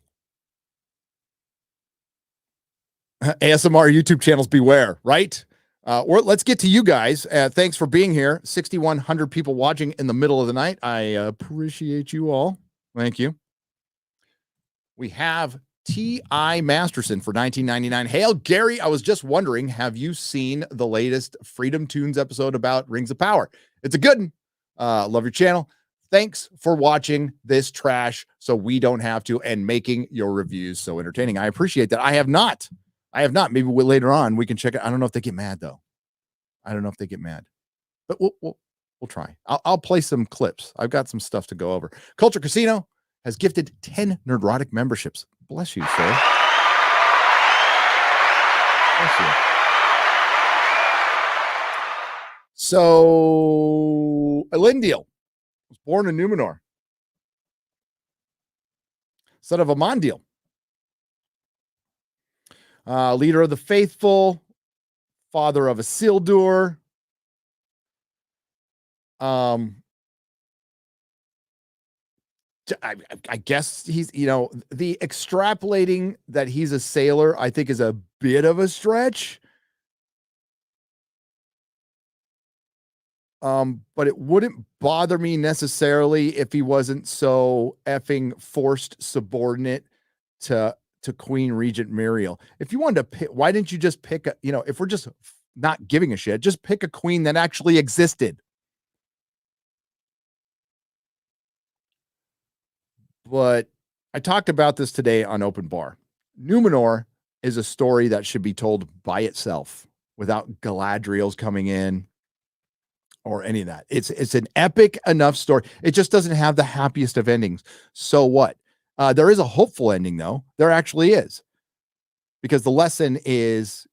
ASMR YouTube channels beware, right? Let's get to you guys. Thanks for being here. 6,100 people watching in the middle of the night. I appreciate you all. Thank you. We have T.I. Masterson for $19.99. Hail, Gary. I was just wondering, have you seen the latest Freedom Tunes episode about Rings of Power? It's a good one. Love your channel. thanks for watching this trash so we don't have to, and making your reviews so entertaining. I appreciate that. I have not. Maybe later on we can check it. I don't know if they get mad though. But we'll try. I'll play some clips. I've got some stuff to go over. Culture Casino has gifted 10 Nerdrotic memberships. Bless you, sir. Bless you. So, Elendil was born in Numenor, son of Amandil, leader of the faithful, father of Isildur. I guess he's, the extrapolating that he's a sailor, I think is a bit of a stretch. But it wouldn't bother me necessarily if he wasn't so effing forced subordinate to Queen Regent Muriel. If you wanted to pick, why didn't you just pick if we're just not giving a shit, just pick a queen that actually existed. But I talked about this today on Open Bar. Numenor is a story that should be told by itself without Galadriel's coming in or any of that. It's an epic enough story. It just doesn't have the happiest of endings. So what? There is a hopeful ending, though. There actually is. Because the lesson is,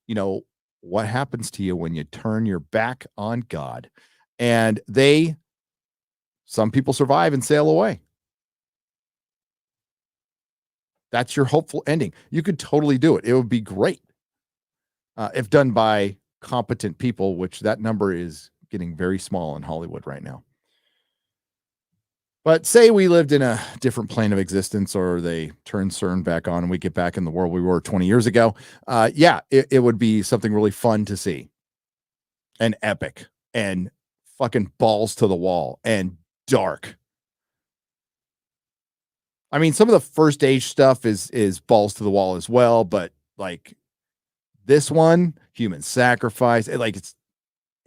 what happens to you when you turn your back on God? And some people survive and sail away. That's your hopeful ending. You could totally do it. It would be great if done by competent people, which that number is getting very small in Hollywood right now. But say we lived in a different plane of existence, or they turn CERN back on and we get back in the world we were 20 years ago. It would be something really fun to see, and epic, and fucking balls to the wall, and dark. I mean, some of the First Age stuff is balls to the wall as well, but like this one, human sacrifice, it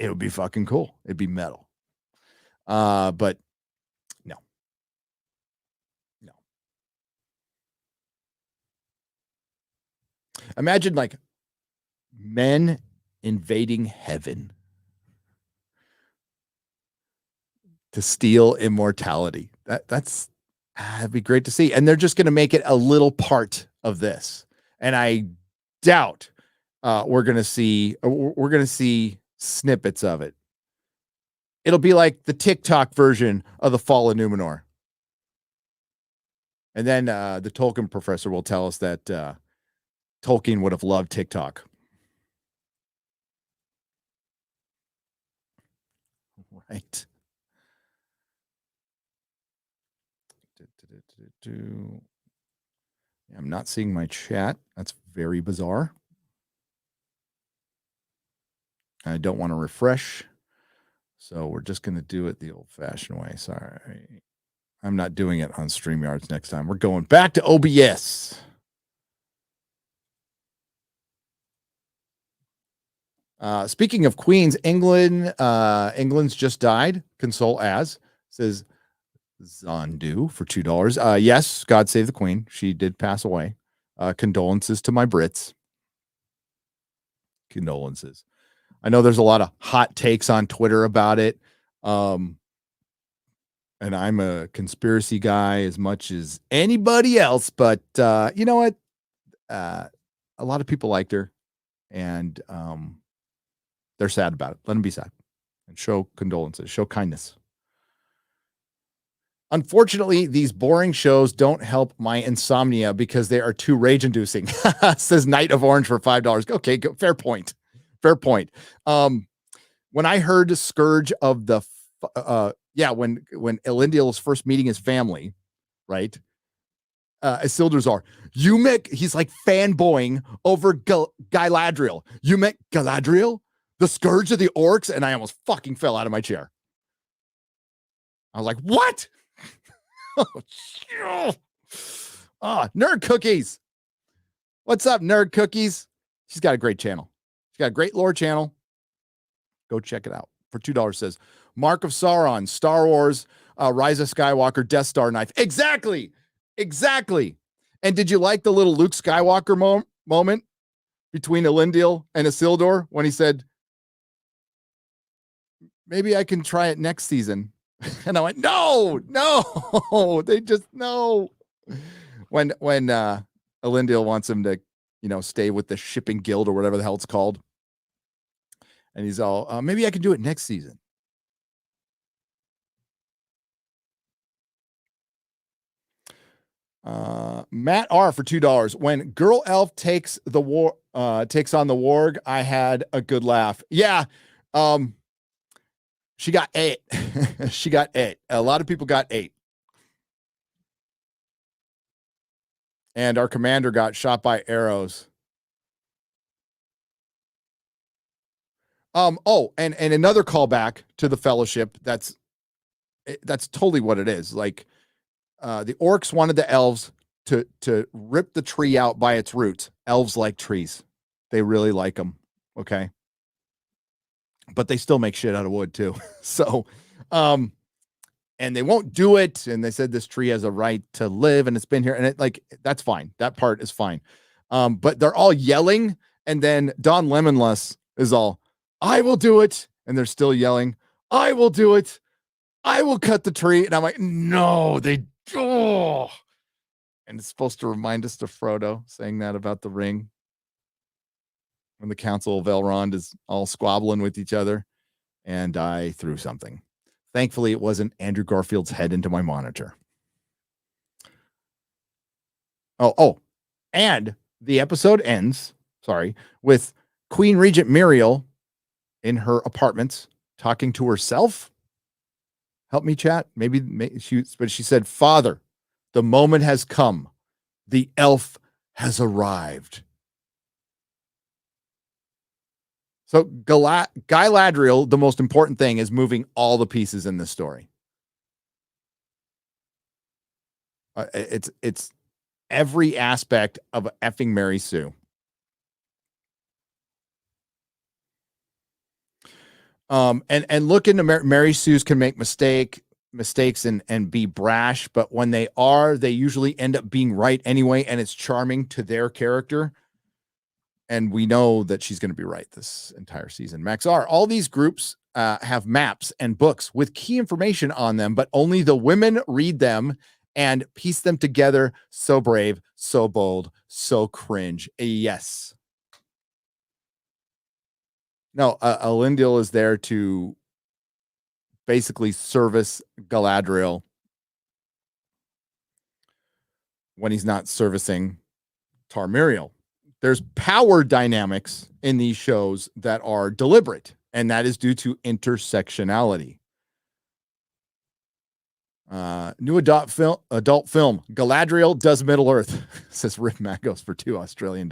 would be fucking cool. It'd be metal. But no. Imagine like men invading heaven to steal immortality. That'd be great to see. And they're just going to make it a little part of this. And I doubt we're going to see snippets of it. It'll be like the TikTok version of the Fall of Numenor. And then the Tolkien professor will tell us that Tolkien would have loved TikTok. Right. I'm not seeing my chat. That's very bizarre. I don't want to refresh. So we're just going to do it the old-fashioned way. Sorry. I'm not doing it on StreamYards next time. We're going back to OBS. Speaking of queens, England's just died. Console as says Zandu for $2. Yes, God save the Queen. She did pass away. Condolences to my Brits. Condolences. I know there's a lot of hot takes on Twitter about it. And I'm a conspiracy guy as much as anybody else, but you know what? A lot of people liked her, and they're sad about it. Let them be sad and show condolences, show kindness. Unfortunately, these boring shows don't help my insomnia because they are too rage-inducing. Says Knight of Orange for $5. Okay, fair point. Fair point. When I heard Scourge of the, when Elendil was first meeting his family, right? Isildur's he's like fanboying over Galadriel. You met Galadriel, the Scourge of the Orcs, and I almost fucking fell out of my chair. I was like, what? Nerd Cookies. What's up, Nerd Cookies? She's got a great channel. She's got a great lore channel. Go check it out. For $2 says Mark of Sauron, Star Wars, Rise of Skywalker Death Star knife. Exactly. And did you like the little Luke Skywalker moment between Elendil and Isildur when he said, maybe I can try it next season? And I went, no, they just, no. When Elendil wants him to, stay with the shipping guild or whatever the hell it's called. And he's all, maybe I can do it next season. Matt R for $2. When Girl Elf takes on the warg, I had a good laugh. Yeah. She got 8. She got 8. A lot of people got 8. And our commander got shot by arrows. And another callback to the Fellowship. That's totally what it is. Like, the orcs wanted the elves to rip the tree out by its roots. Elves like trees. They really like them. Okay. But they still make shit out of wood too. So, and they won't do it. And they said this tree has a right to live and it's been here. And that's fine. That part is fine. But they're all yelling. And then Don Lemonless is all, I will do it. And they're still yelling, I will do it. I will cut the tree. And I'm like, no, and it's supposed to remind us to Frodo saying that about the ring when the Council of Elrond is all squabbling with each other. And I threw something. Thankfully, it wasn't Andrew Garfield's head into my monitor. And the episode ends, with Queen Regent Muriel in her apartments talking to herself. Help me, chat. Maybe she said, Father, the moment has come. The elf has arrived. So Galadriel, the most important thing is moving all the pieces in this story. It's every aspect of effing Mary Sue. And look into Mary Sue's can make mistakes and be brash, but when they usually end up being right anyway, and it's charming to their character. And we know that she's going to be right this entire season. Max R, all these groups have maps and books with key information on them, but only the women read them and piece them together. So brave, so bold, so cringe. Yes. No, Elendil is there to basically service Galadriel when he's not servicing Tarmiriel. There's power dynamics in these shows that are deliberate, and that is due to intersectionality. New adult film, Galadriel does Middle Earth, says Rip Magos for $2 Australian.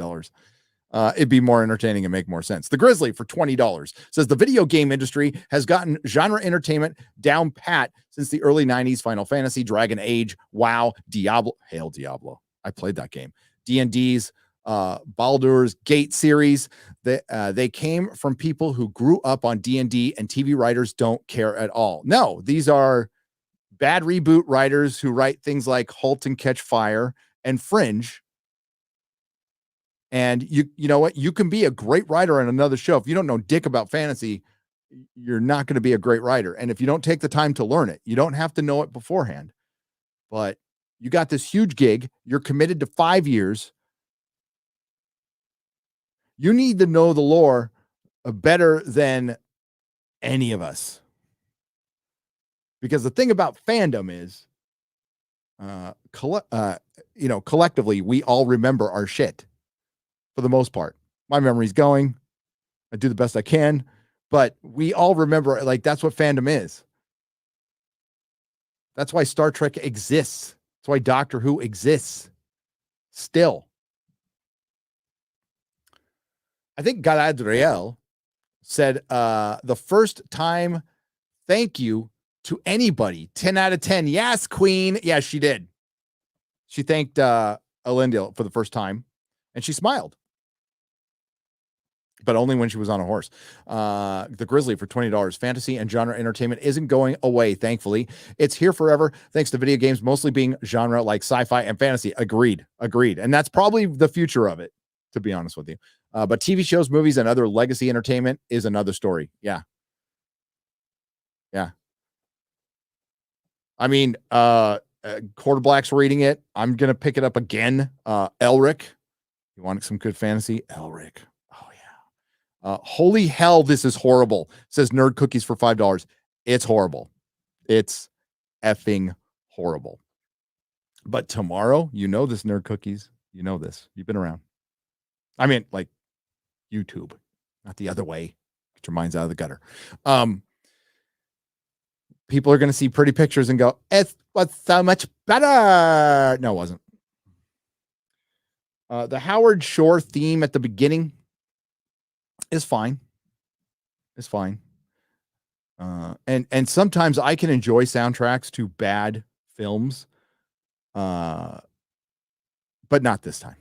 It'd be more entertaining and make more sense. The Grizzly for $20 says the video game industry has gotten genre entertainment down pat since the early 90s. Final Fantasy, Dragon Age, WoW, Diablo. Hail Diablo. I played that game. D&D's Baldur's Gate series. They came from people who grew up on D&D, and TV writers don't care at all. No, these are bad reboot writers who write things like Halt and Catch Fire and Fringe. And you know what? You can be a great writer on another show. If you don't know dick about fantasy, you're not going to be a great writer. And if you don't take the time to learn it, you don't have to know it beforehand. But you got this huge gig. You're committed to 5 years. You need to know the lore better than any of us. Because the thing about fandom is, collectively, we all remember our shit for the most part. My memory's going. I do the best I can, but we all remember, that's what fandom is. That's why Star Trek exists. That's why Doctor Who exists still. I think Galadriel said the first time thank you to anybody. 10 out of 10. Yes, Queen. Yeah, she did. She thanked Elendil for the first time, and she smiled. but only when she was on a horse. The Grizzly for $20. Fantasy and genre entertainment isn't going away, thankfully. It's here forever, thanks to video games mostly being genre like sci-fi and fantasy. Agreed. And that's probably the future of it, to be honest with you. But TV shows, movies, and other legacy entertainment is another story. Yeah. I mean, Quarter Black's reading it. I'm going to pick it up again. Elric. You want some good fantasy? Elric. Oh, yeah. Holy hell, this is horrible. Says Nerd Cookies for $5. It's horrible. It's effing horrible. But tomorrow, you know this, Nerd Cookies. You know this. You've been around. I mean, like YouTube, not the other way. Get your minds out of the gutter. People are going to see pretty pictures and go, it was so much better. No, it wasn't. The Howard Shore theme at the beginning is fine. It's fine. And sometimes I can enjoy soundtracks to bad films, but not this time.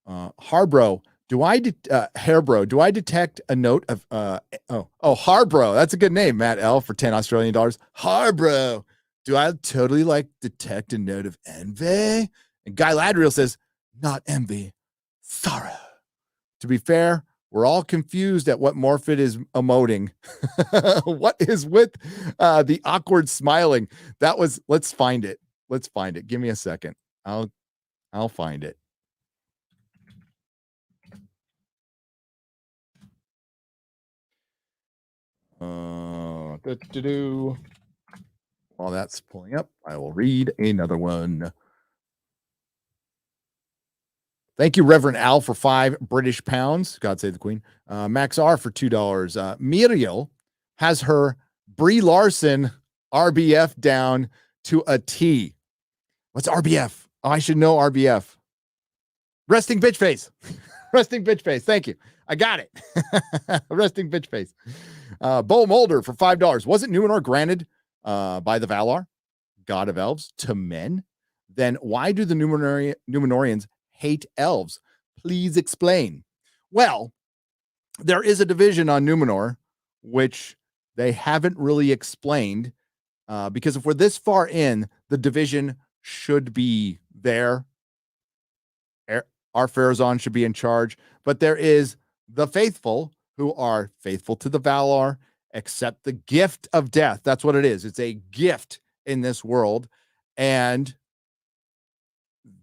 Harbro, Hairbro, do I detect a note of Harbro? That's a good name, Matt L for $10 Australian. Harbro, do I totally detect a note of envy? And Galadriel says, not envy, sorrow. To be fair, we're all confused at what Morphid is emoting. What is with the awkward smiling? Let's find it. Give me a second. I'll find it. While that's pulling up, I will read another one. Thank you, Reverend Al, for £5 God save the Queen. Max R for $2. Muriel has her Brie Larson RBF down to a T. What's RBF? Oh, I should know RBF. Resting bitch face. Resting bitch face. Thank you. I got it. Resting bitch face. Bo Mulder for $5. Wasn't Numenor granted by the Valar, god of elves, to men? Then why do the Numenorians hate elves? Please explain. Well, there is a division on Numenor, which they haven't really explained, because if we're this far in, the division should be there. Our Pharazôn should be in charge, but there is the faithful who are faithful to the Valar, accept the gift of death. That's what it is. It's a gift in this world. And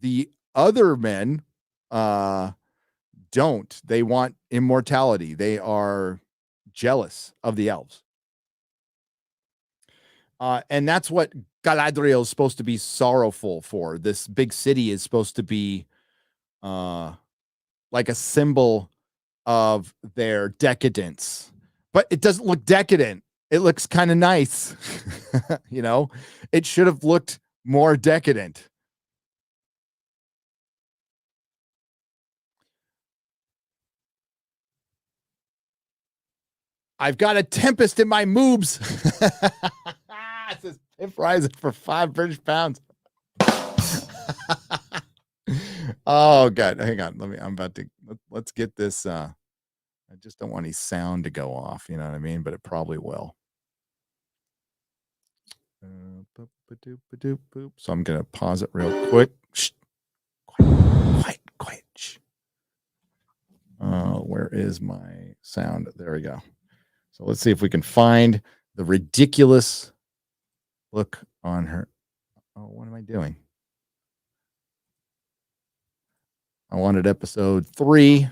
the other men don't. They want immortality. They are jealous of the elves. And that's what Galadriel is supposed to be sorrowful for. This big city is supposed to be like a symbol of their decadence, but it doesn't look decadent. It looks kind of nice. You know, it should have looked more decadent. I've got a tempest in my moobs. It says Pip Rising for £5 Oh God, hang on. Let's get this. I just don't want any sound to go off. You know what I mean? But it probably will. So I'm going to pause it real quick. Shh. Quiet. Shh. Where is my sound? There we go. So let's see if we can find the ridiculous look on her. Oh, what am I doing? I wanted episode 3.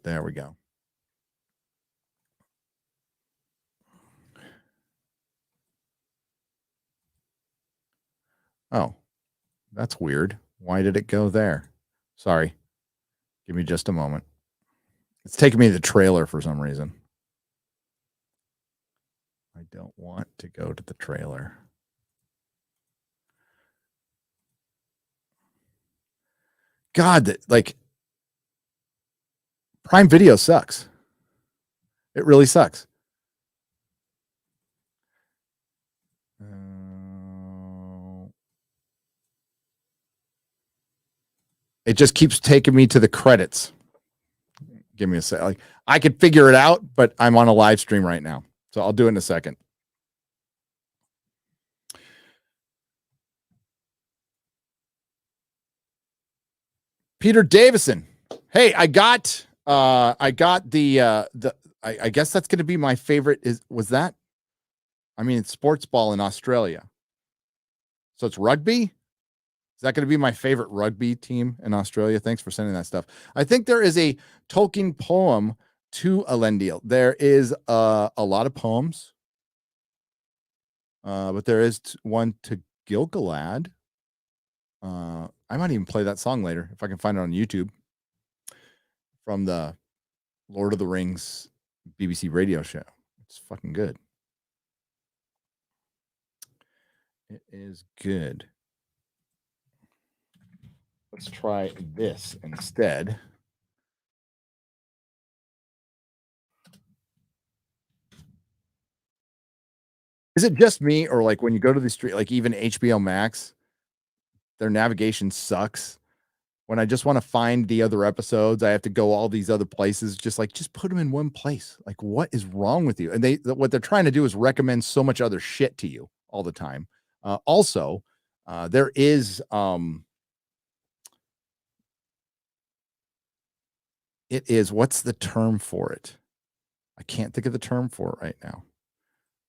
There we go. Oh, that's weird. Why did it go there? Sorry. Give me just a moment. It's taking me to the trailer for some reason. I don't want to go to the trailer. God, like Prime Video sucks. It really sucks. It just keeps taking me to the credits. give me a sec. Like I could figure it out, but I'm on a live stream right now, so I'll do it in a second. Peter Davison. Hey, I got the I guess that's going to be my favorite. Was that? I mean, it's sports ball in Australia, so it's rugby. Is that going to be my favorite rugby team in Australia? Thanks for sending that stuff. I think there is a Tolkien poem to Elendil. There is a lot of poems, but there is one to Gil-galad. I might even play that song later if I can find it on YouTube from the Lord of the Rings BBC radio show. It's fucking good. It is good. Let's try this instead. Is it just me, or like when you go to the street, like even HBO Max, their navigation sucks? When I just want to find the other episodes, I have to go all these other places. Just put them in one place. Like, what is wrong with you? And what they're trying to do is recommend so much other shit to you all the time. Also, there is it is, what's the term for it? I can't think of the term for it right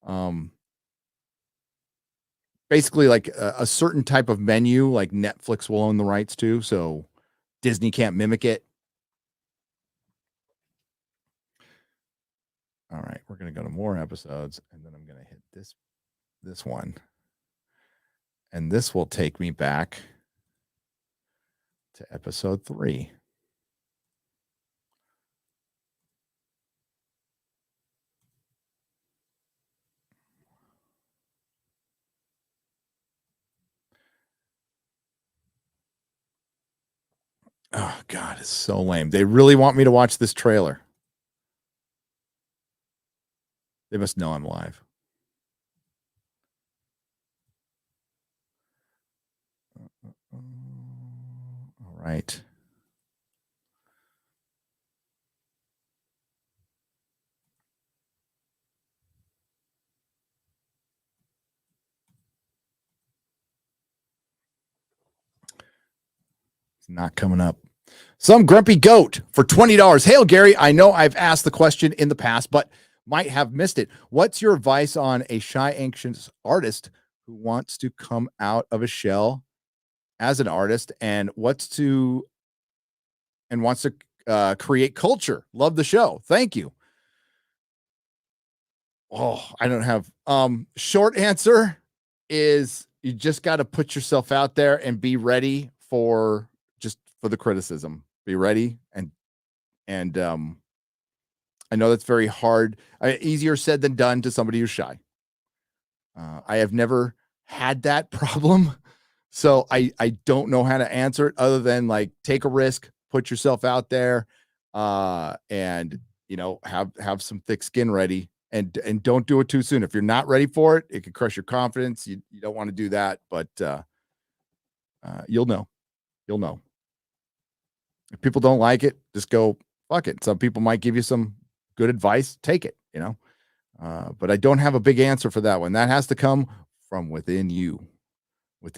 now. Basically like a certain type of menu, like Netflix will own the rights to, so Disney can't mimic it. All right, we're going to go to more episodes, and then I'm going to hit this one. And this will take me back to episode 3. Oh, God, it's so lame. They really want me to watch this trailer. They must know I'm live. All right. It's not coming up. Some grumpy goat for $20. Hail, Gary. I know I've asked the question in the past, but might have missed it. What's your advice on a shy, anxious artist who wants to come out of a shell as an artist and wants to create culture? Love the show. Thank you. Oh, I don't have short answer is you just got to put yourself out there and be ready for the criticism. Be ready and I know that's very hard. Easier said than done to somebody who's shy. I have never had that problem, so I don't know how to answer it other than like take a risk, put yourself out there, and have some thick skin ready, and don't do it too soon. If you're not ready for it, it can crush your confidence. You don't want to do that, but you'll know. If people don't like it, just go fuck it. Some people might give you some good advice. Take it, but I don't have a big answer for that one. That has to come from within you. But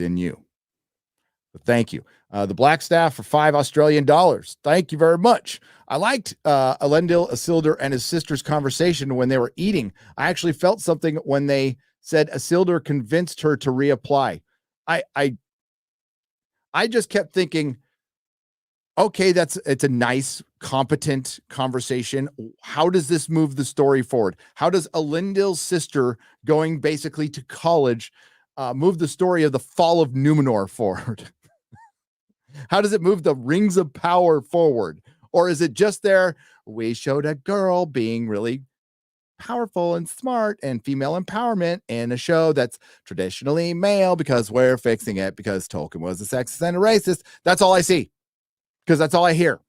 thank you. The Black Staff for $5 Thank you very much. I liked Elendil, Isildur, and his sister's conversation when they were eating. I actually felt something when they said Isildur convinced her to reapply. I just kept thinking, okay, it's a nice, competent conversation. How does this move the story forward? How does Elendil's sister going basically to college move the story of the fall of Numenor forward? How does it move the Rings of Power forward? Or is it just there? We showed a girl being really powerful and smart and female empowerment in a show that's traditionally male because we're fixing it because Tolkien was a sexist and a racist. That's all I see. Because that's all I hear.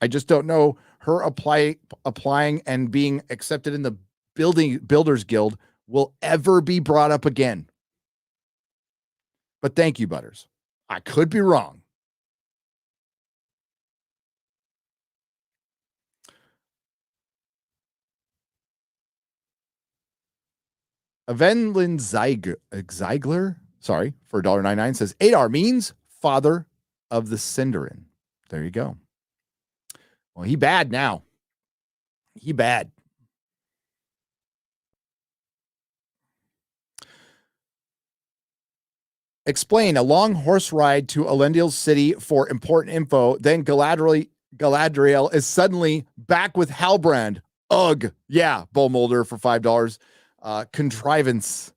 I just don't know her applying and being accepted in the Builders Guild will ever be brought up again. But thank you, Butters. I could be wrong. Evelyn Ziegler, sorry, for $1.99 says Adar means father of the Sindarin. There you go. Well, he bad now. He bad. Explain a long horse ride to Elendil's city for important info. Then Galadriel is suddenly back with Halbrand. Ugh. Yeah, Bo Mulder for $5. Contrivance,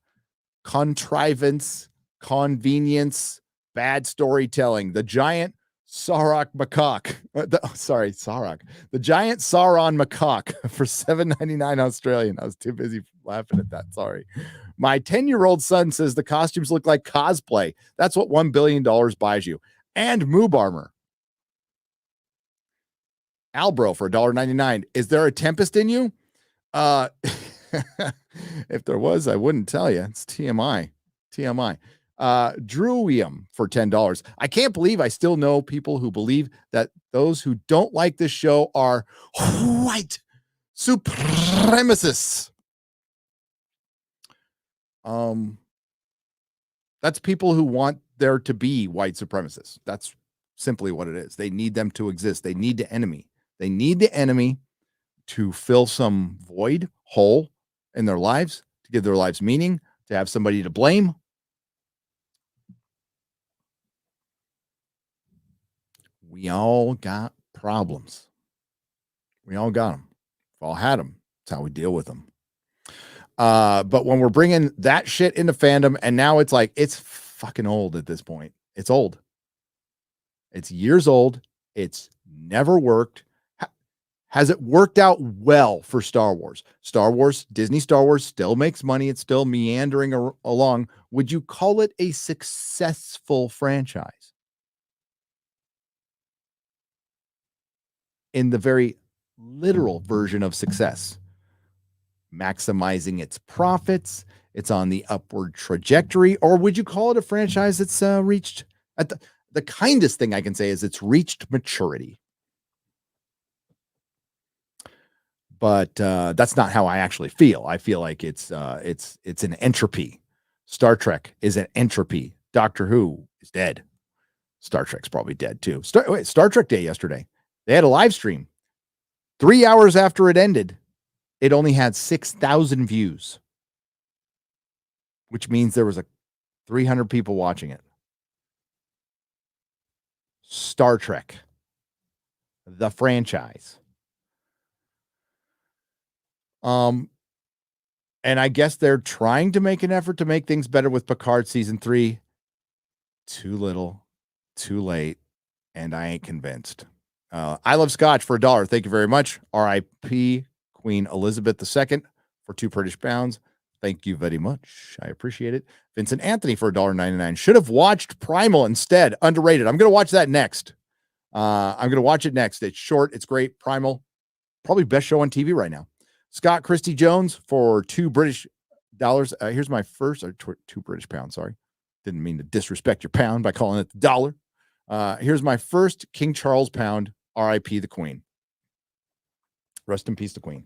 convenience, bad storytelling. The giant Sarok macaque. Sarok. The giant Sauron macaque for $7.99 Australian. I was too busy laughing at that. Sorry. My 10-year-old son says the costumes look like cosplay. That's what $1 billion buys you. And Moob armor. Albro for $1.99. Is there a Tempest in you? If there was, I wouldn't tell you. It's TMI. Druium for $10. I can't believe I still know people who believe that those who don't like this show are white supremacists. That's people who want there to be white supremacists. That's simply what it is. They need them to exist. They need the enemy. They need the enemy to fill some void, hole in their lives, to give their lives meaning, to have somebody to blame. We all got problems. We all got them. We've all had them. That's how we deal with them. But when we're bringing that shit into fandom, and now it's like, it's fucking old at this point. It's old. It's years old. It's never worked. Has it worked out well for Star Wars? Disney Star Wars still makes money. It's still meandering along. Would you call it a successful franchise? In the very literal version of success, maximizing its profits, it's on the upward trajectory, or would you call it a franchise that's reached at the kindest thing I can say is it's reached maturity? But that's not how I actually feel. I feel like it's an entropy. Star Trek is an entropy. Doctor Who is dead. Star Trek's probably dead too. Star Trek Day yesterday. They had a live stream. 3 hours after it ended, it only had 6,000 views, which means there was 300 people watching it. Star Trek, the franchise. And I guess they're trying to make an effort to make things better with Picard season 3. Too little, too late, and I ain't convinced. I love Scotch for $1. Thank you very much. R.I.P. Queen Elizabeth II for £2 Thank you very much. I appreciate it. Vincent Anthony for $1.99. Should have watched Primal instead. Underrated. I'm going to watch that next. I'm going to watch it next. It's short. It's great. Primal, probably best show on TV right now. Scott Christie Jones for $2. Here's my first, or £2. Sorry. Didn't mean to disrespect your pound by calling it the dollar. Here's my first King Charles pound. R.I.P. the Queen. Rest in peace, the Queen.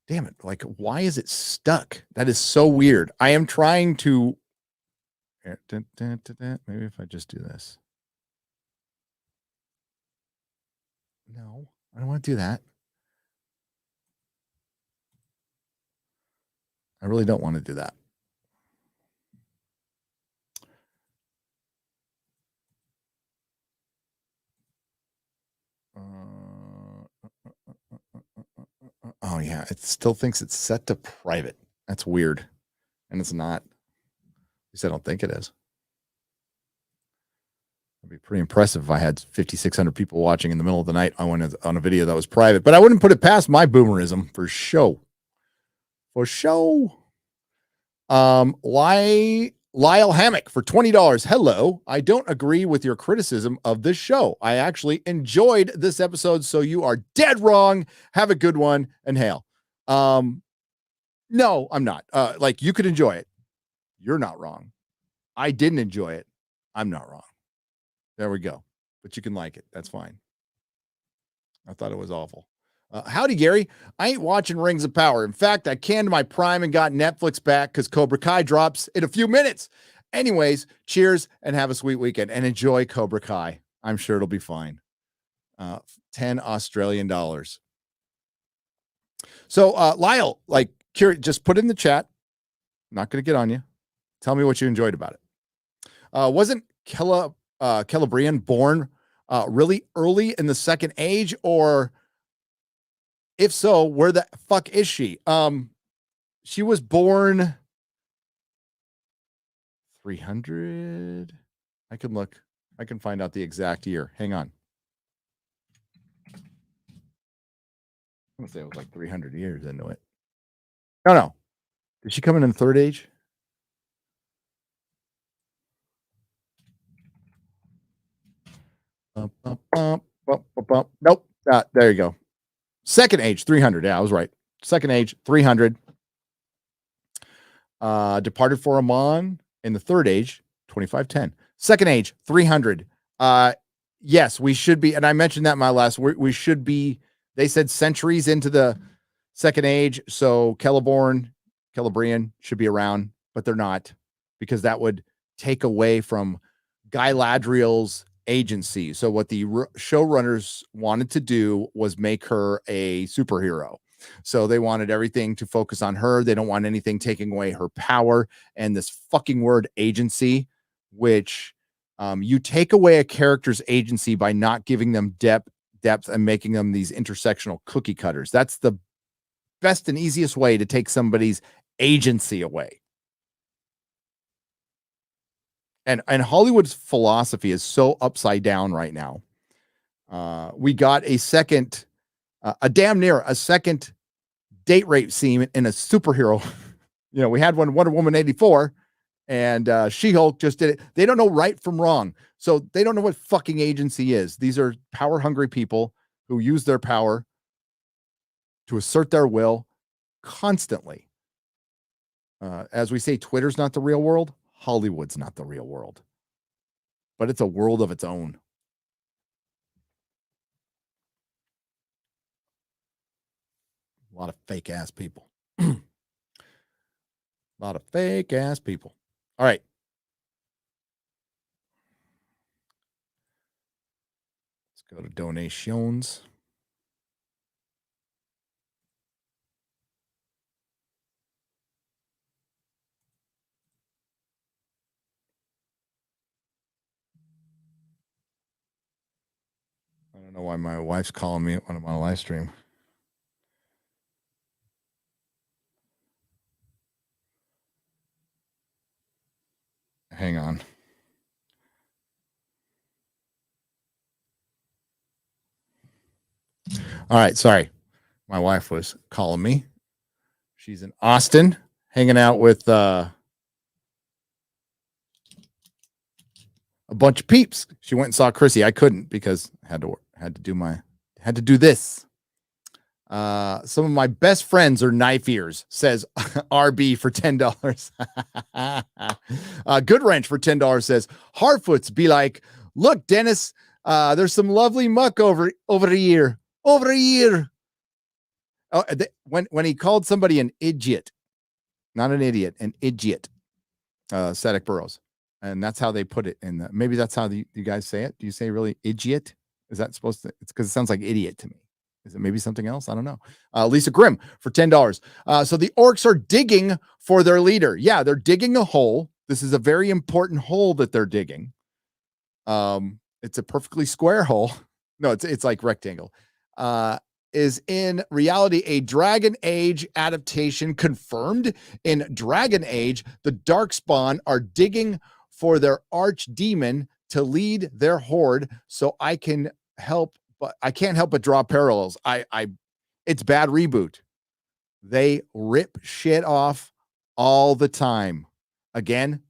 Damn it. Like, why is it stuck? That is so weird. I am trying to. Maybe if I just do this. No, I don't want to do that. I really don't want to do that. Oh, yeah. It still thinks it's set to private. That's weird. And it's not. At least I don't think it is. It'd be pretty impressive if I had 5,600 people watching in the middle of the night on a video that was private. But I wouldn't put it past my boomerism for show. For show. Lyle Hammock for $20. Hello. I don't agree with your criticism of this show. I actually enjoyed this episode, so you are dead wrong. Have a good one and hail. No, I'm not. Like, you could enjoy it. You're not wrong. I didn't enjoy it. I'm not wrong. There we go. But you can like it. That's fine. I thought it was awful. Howdy, Gary. I ain't watching Rings of Power. In fact, I canned my Prime and got Netflix back because Cobra Kai drops in a few minutes. Anyways, cheers and have a sweet weekend and enjoy Cobra Kai. I'm sure it'll be fine. 10 Australian dollars. So, Lyle, just put it in the chat. I'm not going to get on you. Tell me what you enjoyed about it. Wasn't Galadriel born really early in the Second Age, or if so, where the fuck is she? She was born 300. I can look. I can find out the exact year. Hang on. I'm gonna say it was like 300 years into it. No. Did she come in the Third Age? Nope. There you go. Second Age, 300. Yeah, I was right. Second Age, 300. Departed for Amon in the Third Age, 2510. Second Age, 300. Yes, we should be, and I mentioned that in my last, we should be, they said centuries into the Second Age, so Galadriel should be around, but they're not, because that would take away from Galadriel's agency. So what the showrunners wanted to do was make her a superhero. So they wanted everything to focus on her. They don't want anything taking away her power. And this fucking word agency, which you take away a character's agency by not giving them depth and making them these intersectional cookie cutters. That's the best and easiest way to take somebody's agency away. And Hollywood's philosophy is so upside down right now. We got a second, damn near a second date rape scene in a superhero. We had one, Wonder Woman 84, and She-Hulk just did it. They don't know right from wrong. So they don't know what fucking agency is. These are power-hungry people who use their power to assert their will constantly. As we say, Twitter's not the real world. Hollywood's not the real world, but it's a world of its own. A lot of fake ass people. A lot of fake ass people. All right. Let's go to donations. I don't know why my wife's calling me when I'm on a live stream. Hang on. All right, sorry. My wife was calling me. She's in Austin, hanging out with a bunch of peeps. She went and saw Chrissy. I couldn't because I had to do this. Some of my best friends are knife ears, says RB for $10. Good Wrench for $10 says Harfoots be like, look, Dennis, there's some lovely muck over here. Over here. Oh, when he called somebody an idiot, not an idiot, an idiot, Static Burrows. And that's how they put it in maybe that's how you guys say it. Do you say really idiot? Is that supposed to? It's because it sounds like idiot to me. Is it maybe something else? I don't know. Lisa Grimm for $10. So the orcs are digging for their leader. Yeah, they're digging a hole. This is a very important hole that they're digging. It's a perfectly square hole. No, it's like rectangle. Is in reality a Dragon Age adaptation confirmed. In Dragon Age, the Darkspawn are digging for their archdemon to lead their horde. So I can't help but draw parallels. It's bad reboot. They rip shit off all the time. Again,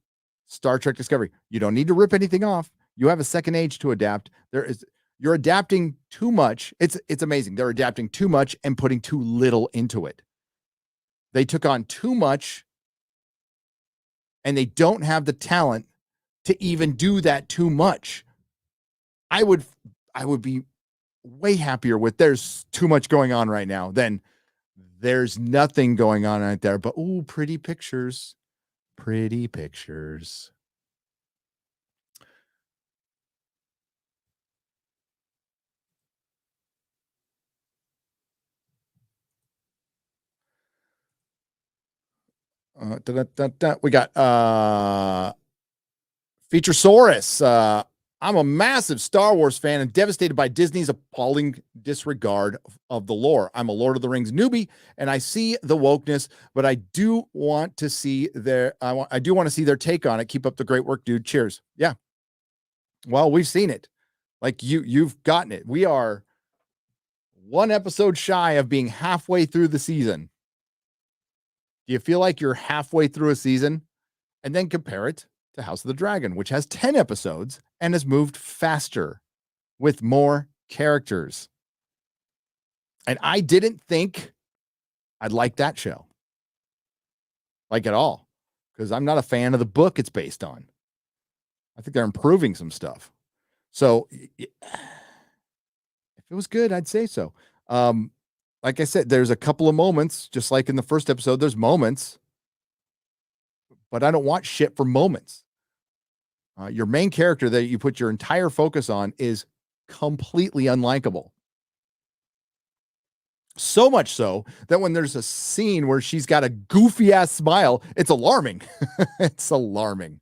Star Trek Discovery. You don't need to rip anything off. You have a Second Age to adapt. You're adapting too much. It's amazing. They're adapting too much and putting too little into it. They took on too much and they don't have the talent to even do that too much. I would be way happier with there's too much going on right now than there's nothing going on right there. But ooh, pretty pictures. Pretty pictures. We got Featuresaurus. I'm a massive Star Wars fan and devastated by Disney's appalling disregard of the lore. I'm a Lord of the Rings newbie, and I see the wokeness, but I do want to see their take on it. Keep up the great work, dude. Cheers. Yeah. Well, we've seen it. Like you've gotten it. We are one episode shy of being halfway through the season. Do you feel like you're halfway through a season? And then compare it to House of the Dragon, which has 10 episodes and has moved faster with more characters. And I didn't think I'd like that show. Like at all. Because I'm not a fan of the book it's based on. I think they're improving some stuff. So if it was good, I'd say so. Like I said, there's a couple of moments, just like in the first episode, there's moments, but I don't want shit for moments. Your main character that you put your entire focus on is completely unlikable. So much so that when there's a scene where she's got a goofy ass smile, it's alarming. It's alarming.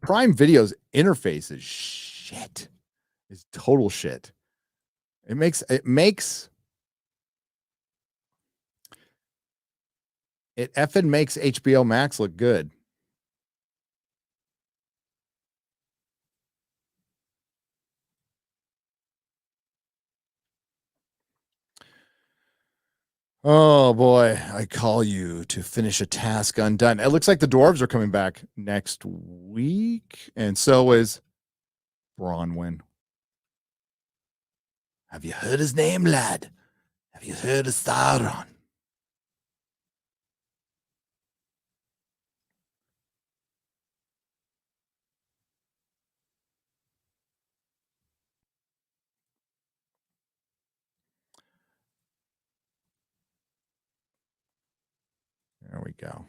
Prime Video's interface is shit. It's total shit. It makes it effing makes HBO Max look good. Oh boy, I call you to finish a task undone. It looks like the dwarves are coming back next week, and so is Bronwyn. Have you heard his name, lad? Have you heard of Sauron? There we go.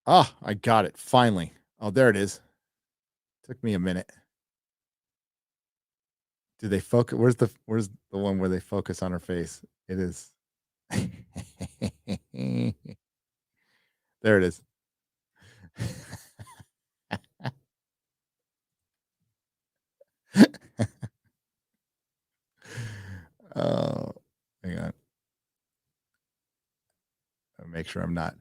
Ah, I got it. Finally. Oh, there it is. Took me a minute. Do they focus? Where's the one where they focus on her face? It is. There it is. Oh, hang on. I'll make sure I'm not.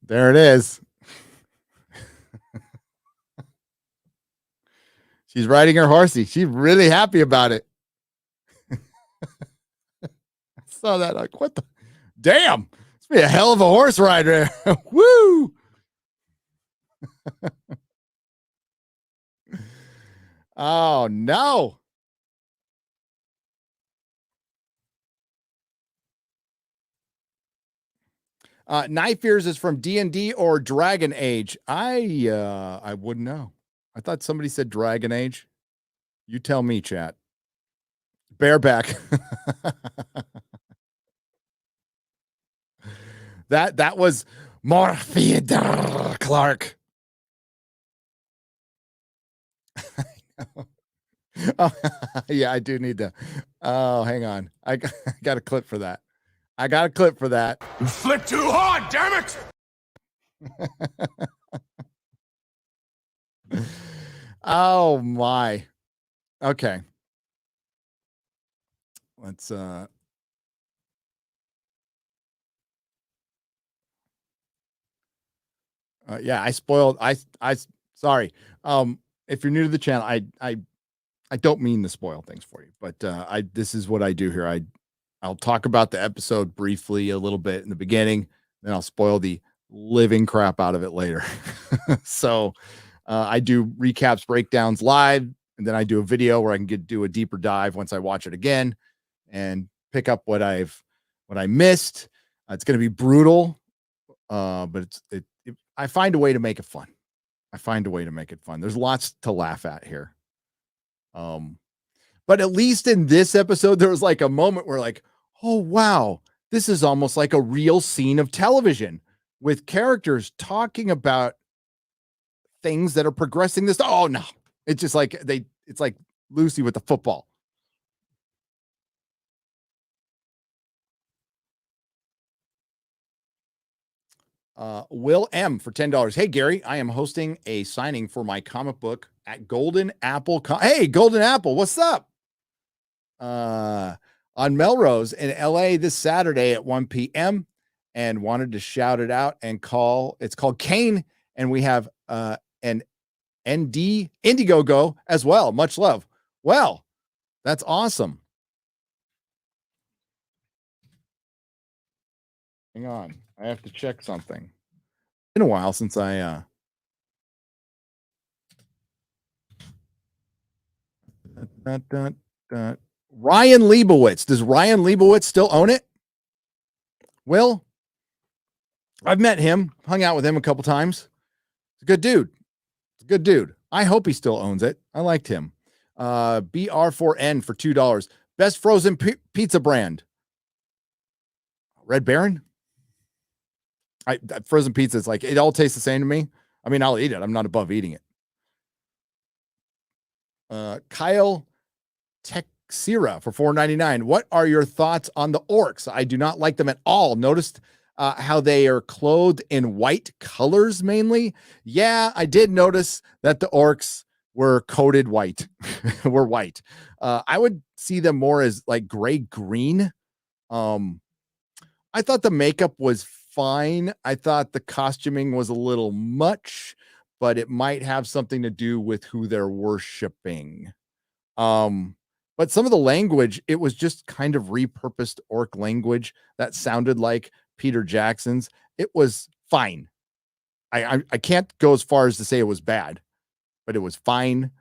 There it is. She's riding her horsey. She's really happy about it. I saw that. Like, what the? Damn. It's be a hell of a horse rider. Woo. Oh, no. Knife Ears is from D&D or Dragon Age. I wouldn't know. I thought somebody said Dragon Age. You tell me, chat. Bareback. that was Morpheus Clark. Oh, yeah, I do need to. Oh, hang on. I got a clip for that. You flick too hard, damn it! Oh my. Okay. Let's yeah, I spoiled. I sorry. If you're new to the channel, I I don't mean to spoil things for you, but this is what I do here. I'll talk about the episode briefly a little bit in the beginning, then I'll spoil the living crap out of it later. So I do recaps, breakdowns live, and then I do a video where I can do a deeper dive once I watch it again and pick up what I missed. It's going to be brutal, but I find a way to make it fun. There's lots to laugh at here. But at least in this episode, there was like a moment where like, oh, wow, this is almost like a real scene of television with characters talking about things that are progressing this. Oh no, it's just like it's like Lucy with the football. Will M for $10. Hey Gary, I am hosting a signing for my comic book at Golden Apple. Hey, Golden Apple, what's up? On Melrose in LA this Saturday at 1 p.m. and wanted to shout it out and call. It's called Kane, and we have an ND Indiegogo as well. Much love. Well, that's awesome. Hang on, I have to check something. It's been a while since I Ryan Leibowitz. Does Ryan Leibowitz still own it? Will, I've met him, hung out with him a couple times. He's a good dude. I hope he still owns it. I liked him. BR4N for $2. Best frozen pizza brand. Red Baron. Frozen pizza is like, it all tastes the same to me. I mean, I'll eat it. I'm not above eating it. Kyle Texira for $4.99. What are your thoughts on the orcs? I do not like them at all. Noticed how they are clothed in white colors mainly. Yeah, I did notice that the orcs were coated white. Were white. I would see them more as like gray green. I thought the makeup was fine. I thought the costuming was a little much, but it might have something to do with who they're worshiping. But some of the language, it was just kind of repurposed orc language that sounded like Peter Jackson's. It was fine. I can't go as far as to say it was bad, but it was fine.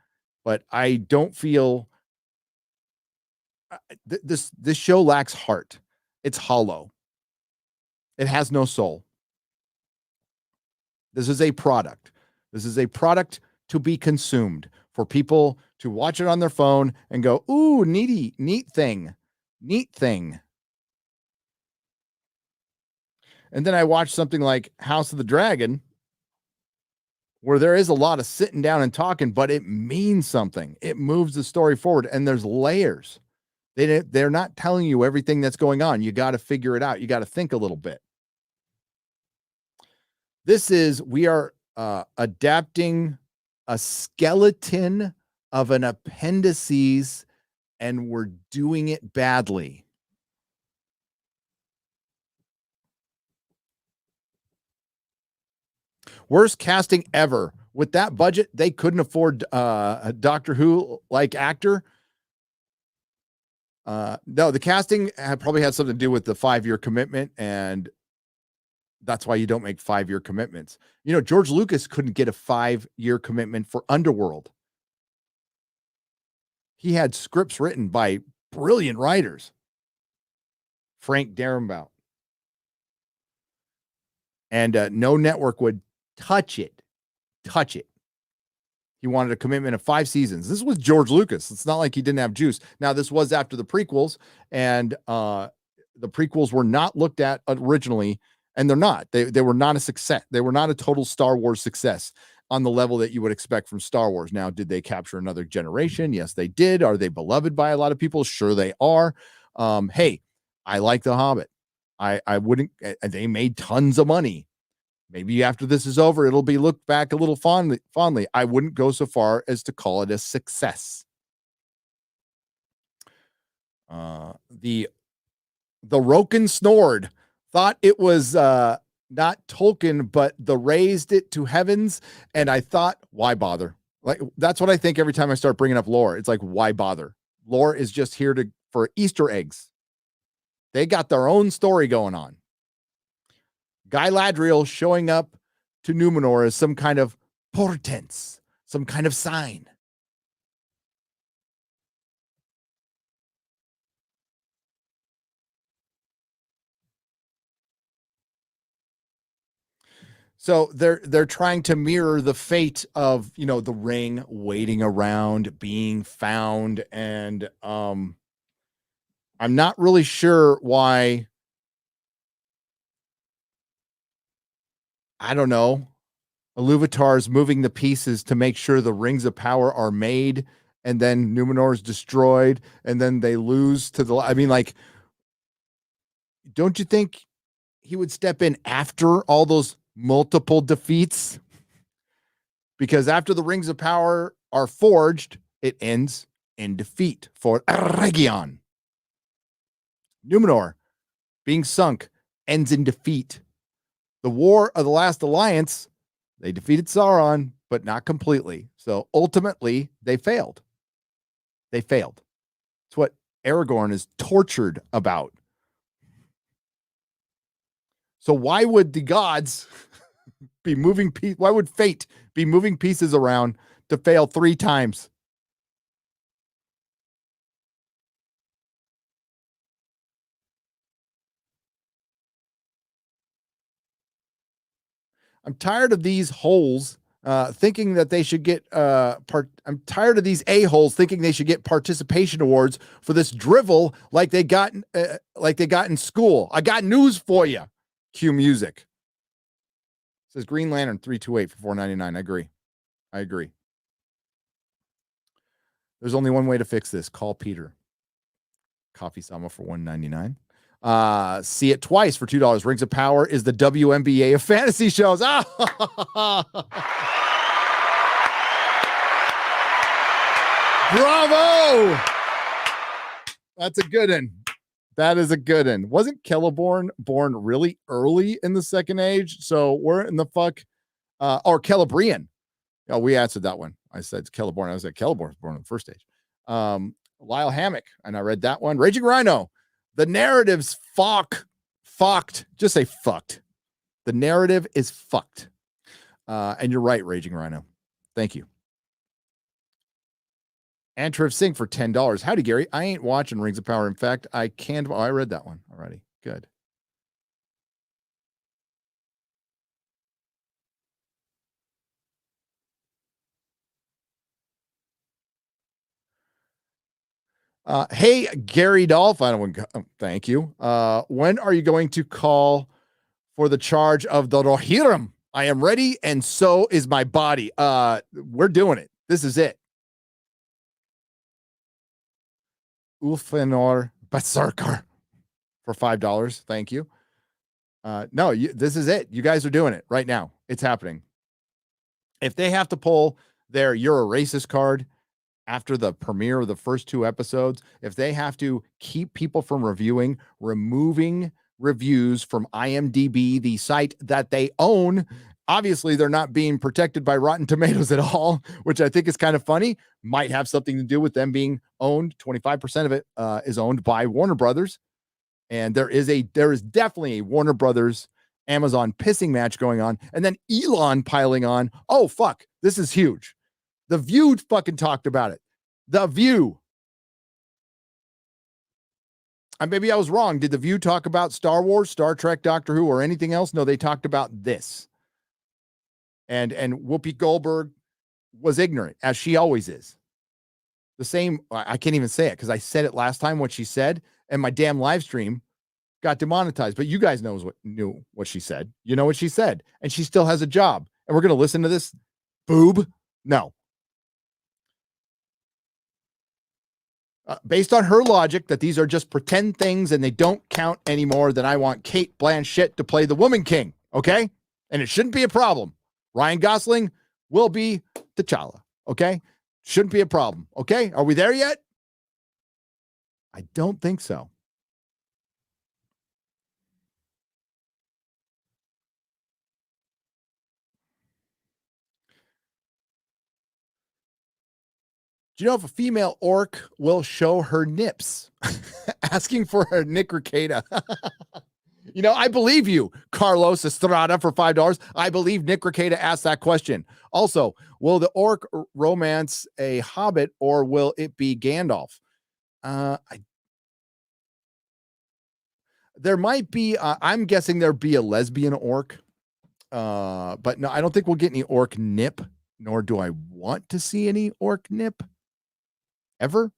But I don't feel this show lacks heart. It's hollow. It has no soul. This is a product. This is a product to be consumed for people to watch it on their phone and go, ooh, neat thing. And then I watched something like House of the Dragon, where there is a lot of sitting down and talking, but it means something. It moves the story forward, and there's layers. They're not telling you everything that's going on. You got to figure it out. You got to think a little bit. We are adapting a skeleton of an appendices, and we're doing it badly. Worst casting ever. With that budget, they couldn't afford a Doctor Who-like actor. No, the casting probably had something to do with the 5-year commitment, and that's why you don't make 5-year commitments. You know, George Lucas couldn't get a 5-year commitment for Underworld. He had scripts written by brilliant writers. Frank Darabont. And no network would touch it. He wanted a commitment of 5 seasons. This was George Lucas. It's not like he didn't have juice. Now, this was after the prequels, and the prequels were not looked at originally, and they're not. They were not a success. They were not a total Star Wars success on the level that you would expect from Star Wars. Now, did they capture another generation? Yes, they did. Are they beloved by a lot of people? Sure, they are. Hey, I like The Hobbit. I wouldn't. They made tons of money. Maybe after this is over, it'll be looked back a little fondly. I wouldn't go so far as to call it a success. The Roken Snored thought it was not Tolkien, but the raised it to heavens. And I thought, why bother? Like, that's what I think every time I start bringing up lore. It's like, why bother? Lore is just here for Easter eggs. They got their own story going on. Galadriel showing up to Numenor as some kind of portents, some kind of sign. So they're trying to mirror the fate of, the ring waiting around, being found, and I'm not really sure why. I don't know. Iluvatar's moving the pieces to make sure the rings of power are made, and then Numenor is destroyed, and then they lose to the. I mean, like, don't you think he would step in after all those multiple defeats? Because after the rings of power are forged, it ends in defeat for Region. Numenor being sunk ends in defeat. The War of the Last Alliance, they defeated Sauron, but not completely. So ultimately, they failed. They failed. It's what Aragorn is tortured about. So why would the gods be moving why would fate be moving pieces around to fail 3 times? I'm tired of these holes thinking that they should get I'm tired of these a-holes thinking they should get participation awards for this drivel like they got in school. I got news for you. Cue music. It says Green Lantern 328 for $4.99. I agree. There's only one way to fix this. Call Peter. Coffee Sama for $1.99. See it twice for $2. Rings of Power is the WNBA of fantasy shows. Bravo! That's a good one. That is a good one. Wasn't Celeborn born really early in the Second Age? So where in the fuck? Or Celebrian. Oh, we answered that one. I said Celeborn. I was like, Celeborn was born in the First Age. Lyle Hammock, and I read that one. Raging Rhino. The narrative's fucked. Just say fucked. The narrative is fucked. And you're right, Raging Rhino. Thank you. Antriv Singh for $10. Howdy, Gary. I ain't watching Rings of Power. In fact, I can't. Oh, I read that one already. Good. Hey, Gary Dolph. I don't want to. Thank you. When are you going to call for the charge of the Rohirrim? I am ready, and so is my body. We're doing it. This is it. Ulfenor Berserker for $5. Thank you. No, this is it. You guys are doing it right now. It's happening. If they have to pull their "you're a racist" card after the premiere of the first 2 episodes, if they have to keep people from removing reviews from IMDb, the site that they own, obviously they're not being protected by Rotten Tomatoes at all, which I think is kind of funny. Might have something to do with them being owned. 25% of it is owned by Warner Brothers. And there is definitely a Warner Brothers Amazon pissing match going on. And then Elon piling on. Oh, fuck. This is huge. The View fucking talked about it. The View. And maybe I was wrong. Did The View talk about Star Wars, Star Trek, Doctor Who, or anything else? No, they talked about this. And Whoopi Goldberg was ignorant, as she always is. The same, I can't even say it because I said it last time, what she said, and my damn live stream got demonetized. But you guys knew what she said. You know what she said. And she still has a job. And we're going to listen to this boob? No. Based on her logic that these are just pretend things and they don't count anymore, then I want Kate Blanchett to play the Woman King, okay? And it shouldn't be a problem. Ryan Gosling will be T'Challa, okay? Shouldn't be a problem, okay? Are we there yet? I don't think so. Do you know if a female orc will show her nips? Asking for a Nicrocata. I believe you, Carlos Estrada, for $5. I believe Nicrocata asked that question. Also, will the orc romance a hobbit or will it be Gandalf? There might be, I'm guessing there'd be a lesbian orc. But no, I don't think we'll get any orc nip, nor do I want to see any orc nip ever.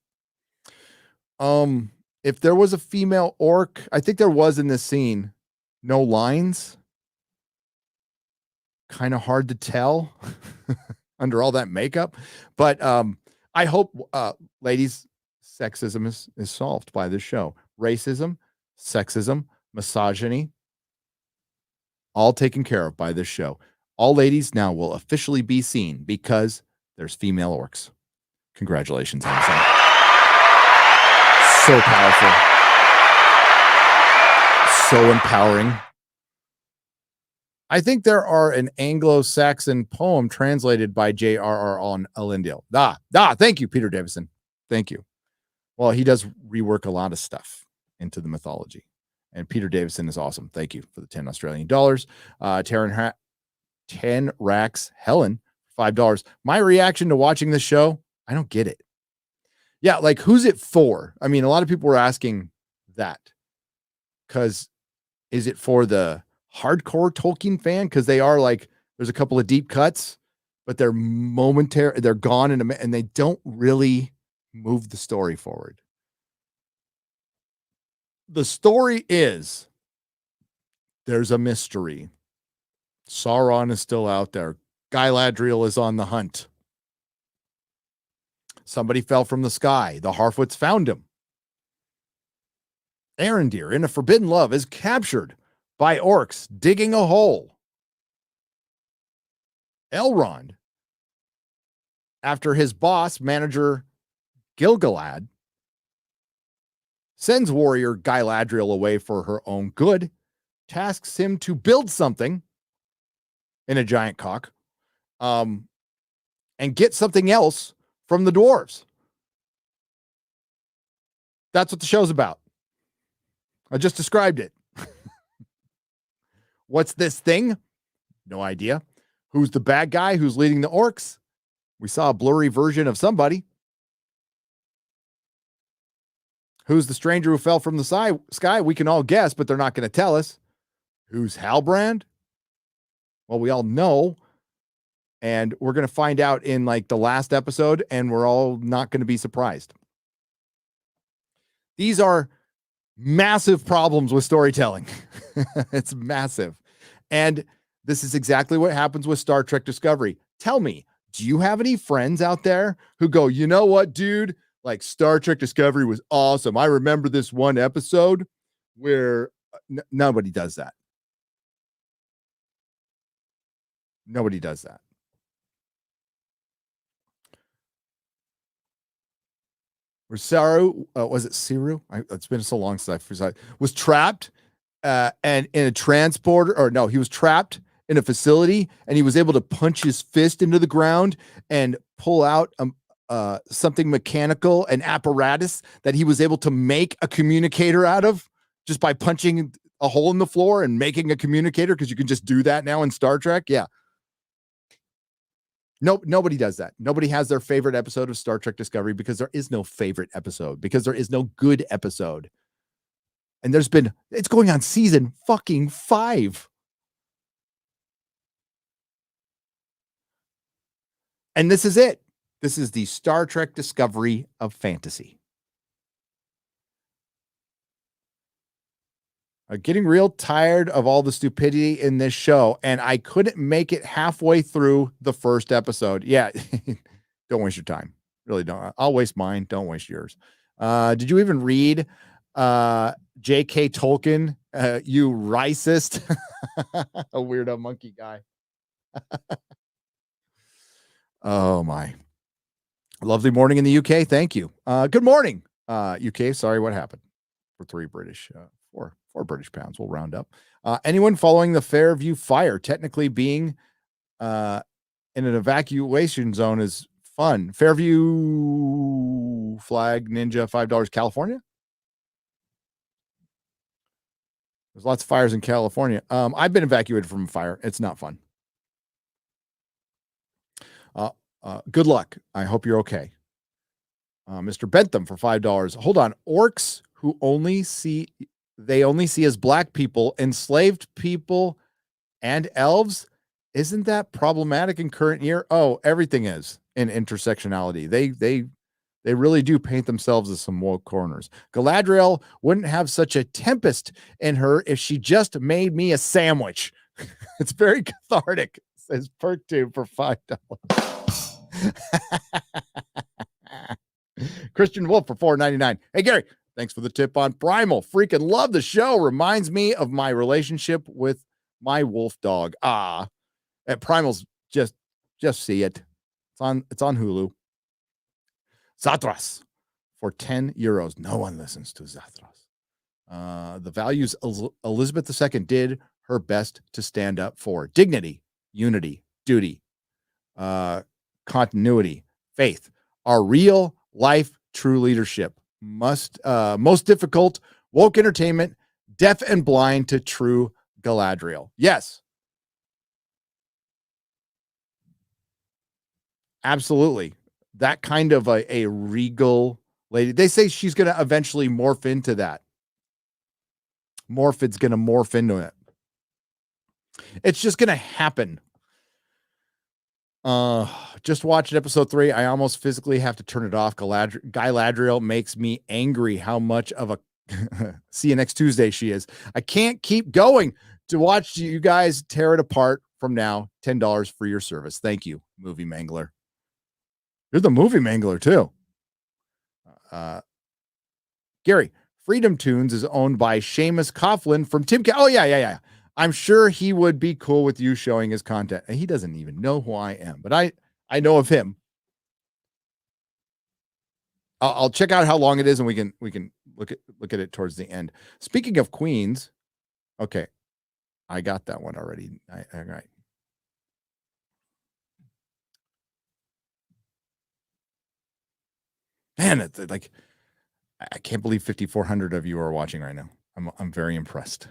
If there was a female orc, I think there was in this scene, no lines. Kind of hard to tell under all that makeup. But I hope, ladies, sexism is solved by this show. Racism, sexism, misogyny, all taken care of by this show. All ladies now will officially be seen because there's female orcs. Congratulations, Amazon. So powerful. So empowering. I think there are an Anglo-Saxon poem translated by J.R.R. Allendale. Thank you, Peter Davison. Thank you. Well, he does rework a lot of stuff into the mythology. And Peter Davison is awesome. Thank you for the 10 Australian dollars. 10 racks. Helen, $5. My reaction to watching this show, I don't get it. Yeah, like who's it for? I mean, a lot of people were asking that. Because is it for the hardcore Tolkien fan? Because they are like, there's a couple of deep cuts, but they're momentary, they're gone and they don't really move the story forward. The story is there's a mystery. Sauron is still out there. Galadriel is on the hunt. Somebody fell from the sky. The Harfoots found him. Arendir, in a forbidden love, is captured by orcs digging a hole. Elrond, after his boss, manager Gilgalad, sends warrior Galadriel away for her own good, tasks him to build something in a giant cock, and get something else from the dwarves. That's what the show's about. I just described it. What's this thing? No idea. Who's the bad guy? Who's leading the orcs? We saw a blurry version of somebody. Who's the stranger who fell from the sky? We can all guess, but they're not going to tell us. Who's Halbrand? Well, we all know. And we're going to find out in like the last episode, and we're all not going to be surprised. These are massive problems with storytelling. It's massive. And this is exactly what happens with Star Trek Discovery. Tell me, do you have any friends out there who go, you know what, dude? Like Star Trek Discovery was awesome. I remember this one episode where nobody does that. Nobody does that. Where Saru, was it Siru? It's been so long since I was trapped and in a transporter, or no, he was trapped in a facility and he was able to punch his fist into the ground and pull out something mechanical, an apparatus that he was able to make a communicator out of just by punching a hole in the floor and making a communicator, because you can just do that now in Star Trek. Yeah. Nope, nobody does that. Nobody has their favorite episode of Star Trek Discovery, because there is no favorite episode, because there is no good episode. And it's going on season fucking 5. And this is it. This is the Star Trek Discovery of fantasy. I'm getting real tired of all the stupidity in this show, and I couldn't make it halfway through the first episode. Yeah, don't waste your time. Really don't. I'll waste mine. Don't waste yours. Did you even read J.K. Tolkien, you racist? A weirdo monkey guy. Oh, my. Lovely morning in the UK. Thank you. Good morning, UK. Sorry, what happened? For 3 British, 4 British pounds. We'll round up. Anyone following the Fairview fire, technically being in an evacuation zone, is fun. Fairview Flag Ninja, $5, California. There's lots of fires in California. I've been evacuated from a fire. It's not fun. Good luck. I hope you're okay. Mr. Bentham for $5. Hold on. Orcs who only see as black people, enslaved people, and elves. Isn't that problematic in current year? Oh, everything is in intersectionality. They really do paint themselves as some woke corners. Galadriel wouldn't have such a tempest in her if she just made me a sandwich. It's very cathartic, says PerkTube for $5. Christian Wolf for $4.99. Hey, Gary, thanks for the tip on Primal. Freaking love the show. Reminds me of my relationship with my wolf dog. At Primal's, just see it. It's on Hulu. Zatras for €10. No one listens to Zatras. The values Elizabeth II did her best to stand up for: dignity, unity, duty, continuity, faith, our real life, true leadership. Most difficult, woke entertainment, deaf and blind to true Galadriel. Yes. Absolutely. That kind of a regal lady. They say she's going to eventually morph into that. Morphid's going to morph into it. It's just going to happen. Just watched episode 3. I almost physically have to turn it off. Galadriel makes me angry how much of a see you next Tuesday she is. I can't keep going to watch you guys tear it apart from now. $10 for your service. Thank you, Movie Mangler. You're the Movie Mangler too. Gary, Freedom Tunes is owned by Seamus Coughlin from Tim. Oh, yeah. I'm sure he would be cool with you showing his content. And he doesn't even know who I am, but I know of him. I'll check out how long it is, and we can look at it towards the end. Speaking of Queens, okay, I got that one already. All right. Man, it's like I can't believe 5,400 of you are watching right now. I'm very impressed.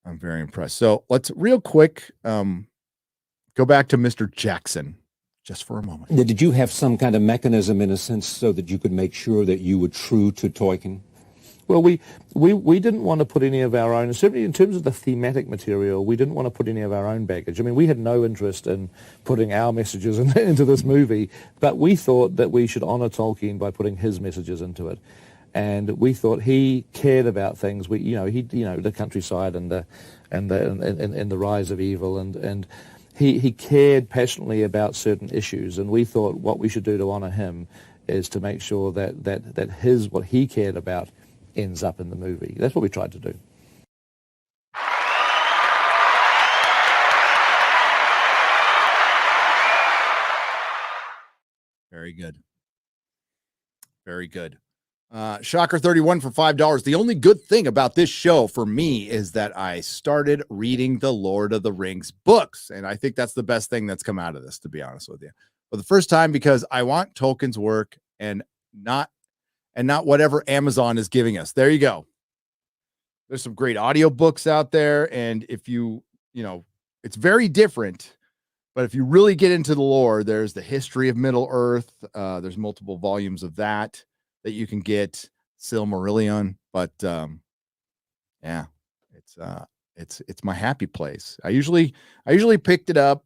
I'm very impressed. So let's real quick go back to Mr. Jackson just for a moment. Did you have some kind of mechanism, in a sense, so that you could make sure that you were true to Tolkien? Well, we didn't want to put any of our own, certainly in terms of the thematic material, we didn't want to put any of our own baggage. I mean, we had no interest in putting our messages into this movie, but we thought that we should honor Tolkien by putting his messages into it. And we thought he cared about things. The countryside and the rise of evil, and he cared passionately about certain issues. And we thought what we should do to honor him is to make sure that what he cared about ends up in the movie. That's what we tried to do. Very good. Very good. Shocker 31 for $5. The only good thing about this show for me is that I started reading the Lord of the Rings books. And I think that's the best thing that's come out of this, to be honest with you. For the first time, because I want Tolkien's work and not whatever Amazon is giving us. There you go. There's some great audiobooks out there. And if it's very different, but if you really get into the lore, there's the history of Middle Earth. There's multiple volumes of that you can get. Silmarillion, but yeah, it's my happy place. I usually picked it up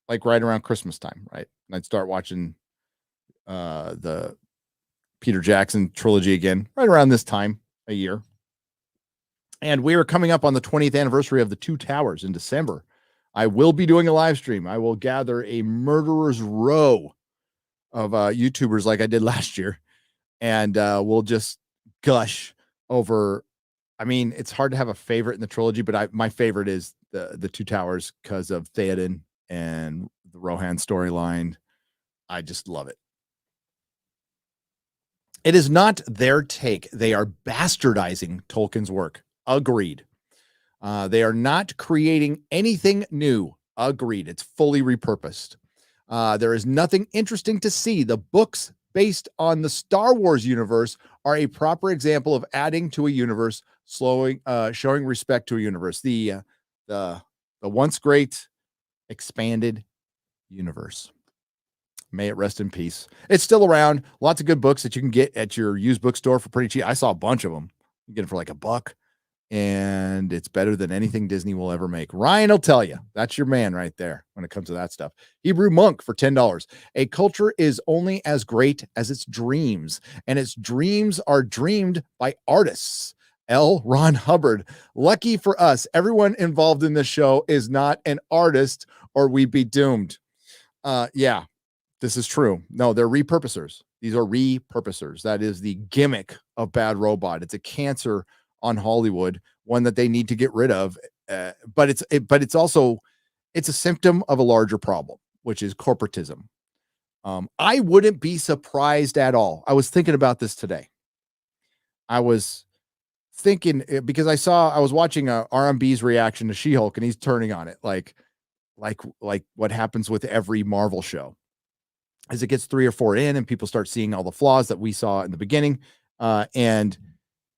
like right around Christmas time, right? And I'd start watching the Peter Jackson trilogy again right around this time a year. And we are coming up on the 20th anniversary of the Two Towers in December. I will be doing a live stream. I will gather a murderer's row of YouTubers like I did last year. And we'll just gush over. I mean, it's hard to have a favorite in the trilogy, but my favorite is the Two Towers because of Theoden and the Rohan storyline. I just love it. It is not their take. They are bastardizing Tolkien's work. Agreed. They are not creating anything new. Agreed. It's fully repurposed. There is nothing interesting to see. The books based on the Star Wars universe are a proper example of adding to a universe, showing respect to a universe. The once great expanded universe. May it rest in peace. It's still around. Lots of good books that you can get at your used bookstore for pretty cheap. I saw a bunch of them. You get them for like $1, and it's better than anything Disney will ever make. Ryan will tell you. That's your man right there when it comes to that stuff. Hebrew Monk for $10. A culture is only as great as its dreams, and its dreams are dreamed by artists. L. Ron Hubbard. Lucky for us, everyone involved in this show is not an artist, or we'd be doomed. Yeah. This is true. No, they're repurposers. These are repurposers. That is the gimmick of Bad Robot. It's a cancer on Hollywood, one that they need to get rid of. But it's also a symptom of a larger problem, which is corporatism. I wouldn't be surprised at all. I was thinking about this today. I was thinking because I was watching RMB's reaction to She-Hulk, and he's turning on it like what happens with every Marvel show. As it gets 3 or 4 in and people start seeing all the flaws that we saw in the beginning, and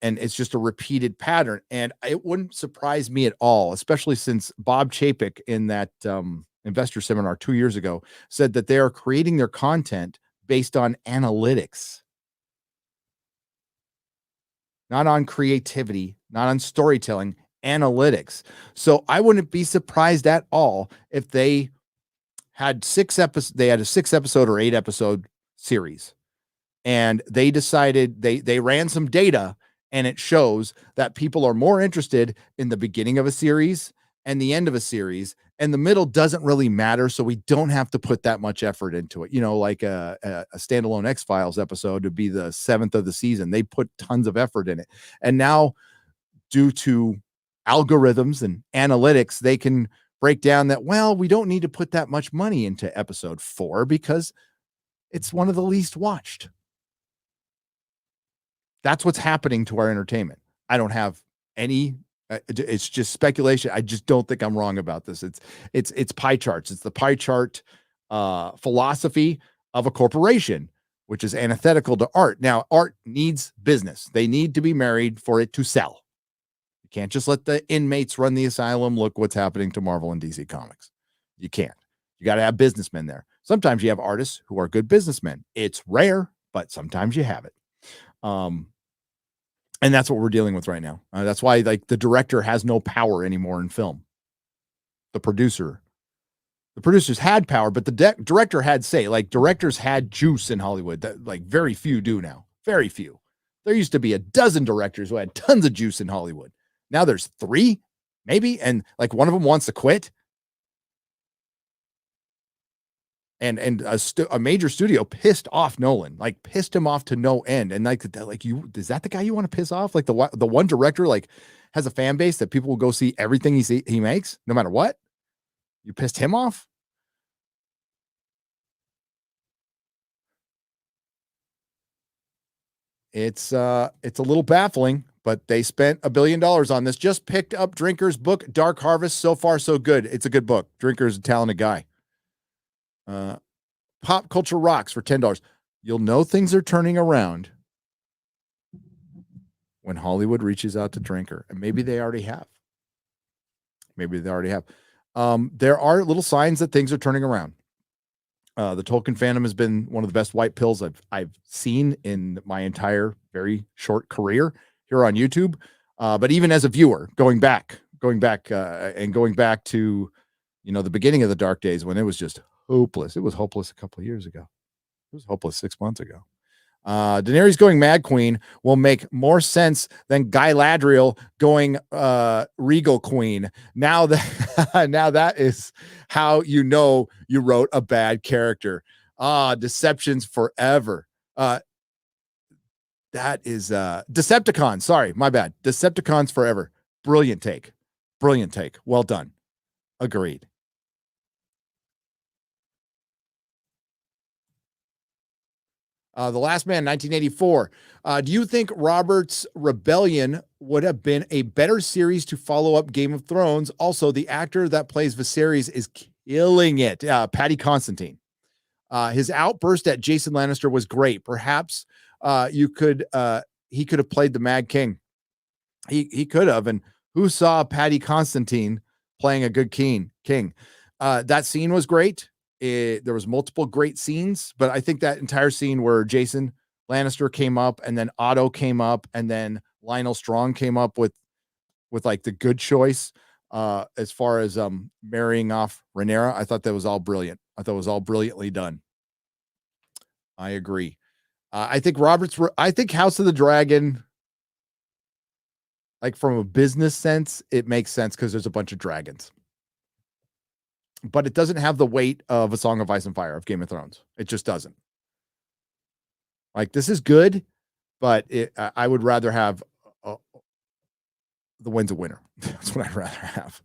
it's just a repeated pattern. And it wouldn't surprise me at all, especially since Bob Chapek in that investor seminar 2 years ago said that they are creating their content based on analytics, not on creativity, not on storytelling, analytics. So I wouldn't be surprised at all if they had a 6 episode or 8 episode series, and they decided they ran some data, and it shows that people are more interested in the beginning of a series and the end of a series, and the middle doesn't really matter. So we don't have to put that much effort into it. Like a standalone X-Files episode to be the 7th of the season. They put tons of effort in it. And now, due to algorithms and analytics, they can break down that, well, we don't need to put that much money into episode 4 because it's one of the least watched. That's what's happening to our entertainment. I don't have any, it's just speculation. I just don't think I'm wrong about this. It's pie charts. It's the pie chart philosophy of a corporation, which is antithetical to art. Now, art needs business. They need to be married for it to sell. You can't just let the inmates run the asylum. Look what's happening to Marvel and DC Comics. You can't. You got to have businessmen there. Sometimes you have artists who are good businessmen. It's rare, but sometimes you have it. And that's what we're dealing with right now. That's why the director has no power anymore in film. The producers had power, but the director had say. Like, directors had juice in Hollywood that very few do now. Very few. There used to be a dozen directors who had tons of juice in Hollywood. Now there's 3, maybe, and one of them wants to quit. And a major studio pissed off Nolan, pissed him off to no end. And is that the guy you want to piss off? The one director has a fan base that people will go see everything he makes, no matter what. You pissed him off. It's a little baffling, but they spent $1 billion on this. Just picked up Drinker's book, Dark Harvest. So far, so good. It's a good book. Drinker's a talented guy. Pop Culture Rocks for $10. You'll know things are turning around when Hollywood reaches out to Drinker, and maybe they already have. There are little signs that things are turning around. The Tolkien fandom has been one of the best white pills I've seen in my entire very short career here on YouTube. But even as a viewer, going back to, the beginning of the dark days when it was just hopeless. It was hopeless a couple of years ago. It was hopeless 6 months ago. Daenerys going Mad Queen will make more sense than Galadriel going Regal Queen. Now that is how you wrote a bad character. Deceptions forever. That is Decepticons. Sorry, my bad. Decepticons forever. Brilliant take. Well done. Agreed. The Last Man, 1984. Do you think Robert's Rebellion would have been a better series to follow up Game of Thrones? Also, the actor that plays Viserys is killing it. Patty Constantine. His outburst at Jason Lannister was great. Perhaps he could have played the Mad King. He could have. And who saw Paddy Constantine playing a good king? That scene was great. There was multiple great scenes, but I think that entire scene where Jason Lannister came up and then Otto came up and then Lionel Strong came up with like the good choice as far as marrying off Rhaenyra, I thought that was all brilliant. I thought it was all brilliantly done. I agree. I think House of the Dragon, like from a business sense, it makes sense because there's a bunch of dragons. But it doesn't have the weight of A Song of Ice and Fire of Game of Thrones. It just doesn't. Like, this is good, but I would rather have the win's a winner. That's what I'd rather have.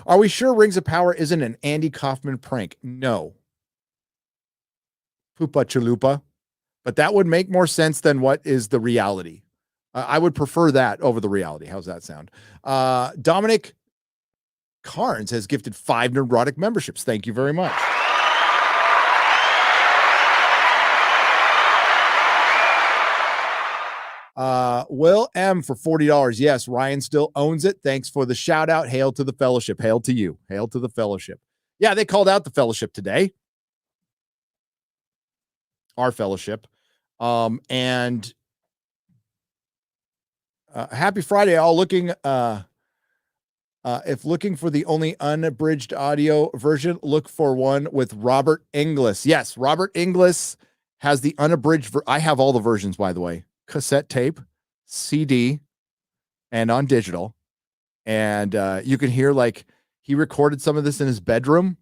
Are we sure Rings of Power isn't an Andy Kaufman prank? No. Poopa chalupa. But that would make more sense than what is the reality. I would prefer that over the reality. How's that sound? Dominic Carnes has gifted 5 Nerdrotic memberships. Thank you very much. Will M for $40. Yes, Ryan still owns it. Thanks for the shout out. Hail to the fellowship. Hail to you. Hail to the fellowship. Yeah, they called out the fellowship today. Our fellowship. And happy Friday, all. If looking for the only unabridged audio version, look for one with Robert Inglis. Yes, Robert Inglis has the unabridged. I have all the versions, by the way. Cassette tape, CD, and on digital. And you can hear, like, he recorded some of this in his bedroom,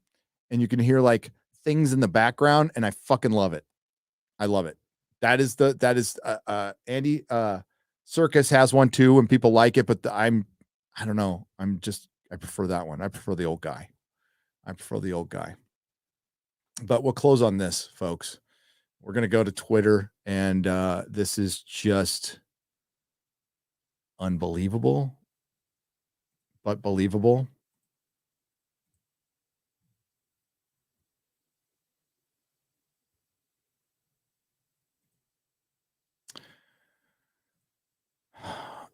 and you can hear like things in the background, and I fucking love it. I love it. That is Andy Serkis has one too, and people like it, but I don't know. I prefer that one. I prefer the old guy. But we'll close on this, folks. We're going to go to Twitter, and this is just unbelievable, but believable.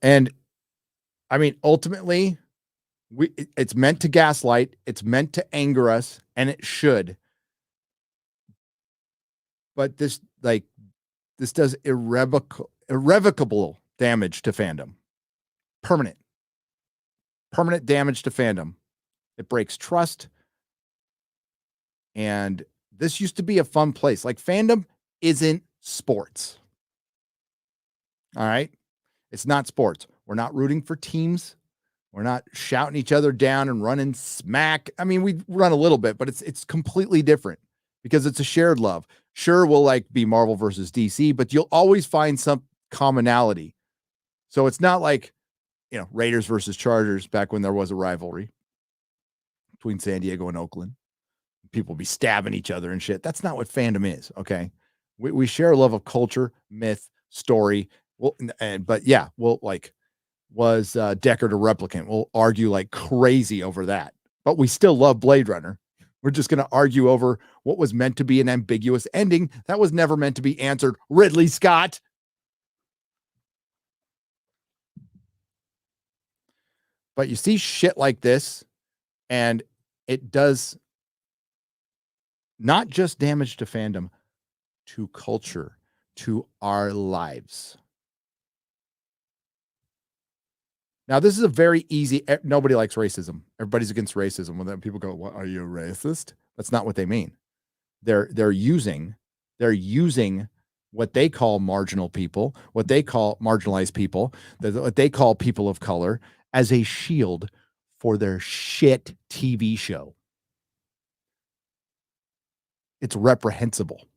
And I mean, ultimately, it's meant to gaslight, it's meant to anger us, and it should. But this does irrevocable damage to fandom. Permanent damage to fandom. It breaks trust. And this used to be a fun place. Like, fandom isn't sports. All right? It's not sports. We're not rooting for teams. We're not shouting each other down and running smack. I mean, we run a little bit, but it's completely different because it's a shared love. Sure, we'll like be Marvel versus DC, but you'll always find some commonality. So it's not like, Raiders versus Chargers back when there was a rivalry between San Diego and Oakland. People be stabbing each other and shit. That's not what fandom is, okay? We share a love of culture, myth, story. Well, was Deckard a replicant? We'll argue like crazy over that, but we still love Blade Runner. We're just going to argue over what was meant to be an ambiguous ending that was never meant to be answered. Ridley Scott. But you see shit like this, and it does not just damage to fandom, to culture, to our lives. Now, this is a very easy, nobody likes racism. Everybody's against racism. When then people go, "What, are you a racist?" That's not what they mean. They're using what they call marginal people, what they call marginalized people, what they call people of color as a shield for their shit TV show. It's reprehensible.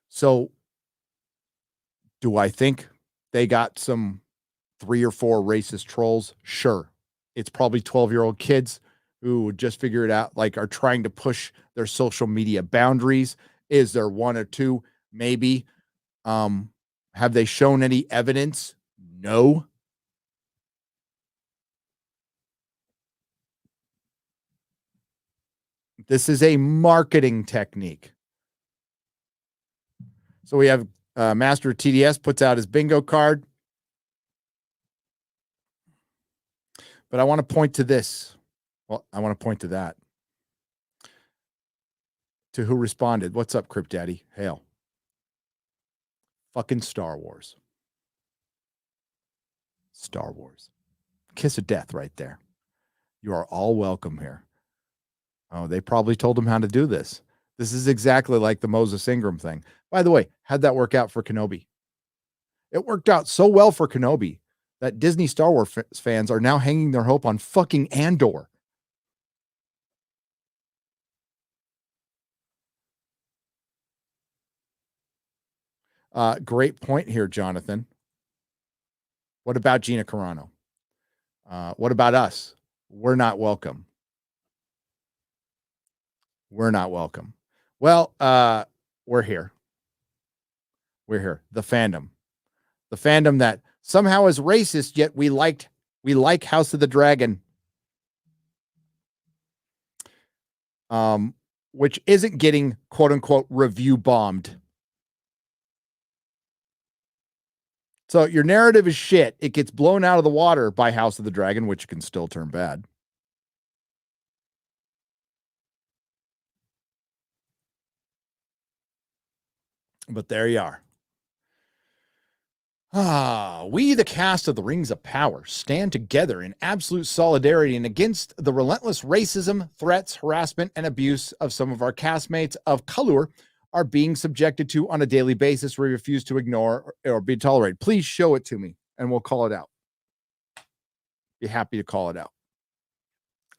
So, do I think they got some 3 or 4 racist trolls? Sure. It's probably 12-year-old kids who just figure it out, like are trying to push their social media boundaries. Is there 1 or 2? Maybe. Have they shown any evidence? No. This is a marketing technique. So we have Master of TDS puts out his bingo card. But I want to point to this. Well, I want to point to that. To who responded. What's up, Crypt Daddy? Hail. Fucking Star Wars. Star Wars. Kiss of death right there. You are all welcome here. Oh, they probably told him how to do this. This is exactly like the Moses Ingram thing. By the way, how'd that work out for Kenobi? It worked out so well for Kenobi that Disney Star Wars fans are now hanging their hope on fucking Andor. Great point here, Jonathan. What about Gina Carano? What about us? We're not welcome. We're not welcome. Well, we're here. We're here. The fandom. The fandom that somehow is racist, yet we like House of the Dragon. Which isn't getting quote unquote review bombed. So your narrative is shit. It gets blown out of the water by House of the Dragon, which can still turn bad. But there you are. We, the cast of the Rings of Power, stand together in absolute solidarity and against the relentless racism, threats, harassment, and abuse of some of our castmates of color are being subjected to on a daily basis. We refuse to ignore or be tolerated. Please show it to me and we'll call it out. Be happy to call it out.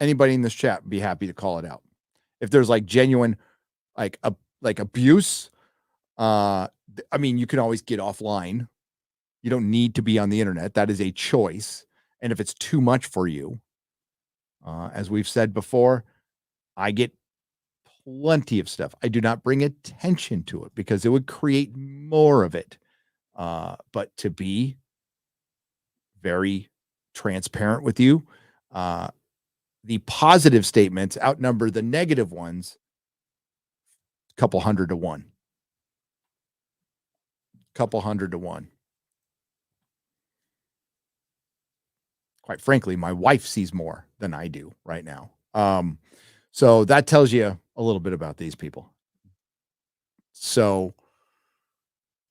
Anybody in this chat, be happy to call it out. If there's like genuine, like abuse, I mean, you can always get offline. You don't need to be on the internet. That is a choice. And if it's too much for you, as we've said before, I get plenty of stuff. I do not bring attention to it because it would create more of it. But to be very transparent with you, the positive statements outnumber the negative ones a couple hundred to one. Couple hundred to one. Quite frankly, my wife sees more than I do right now. So that tells you a little bit about these people. So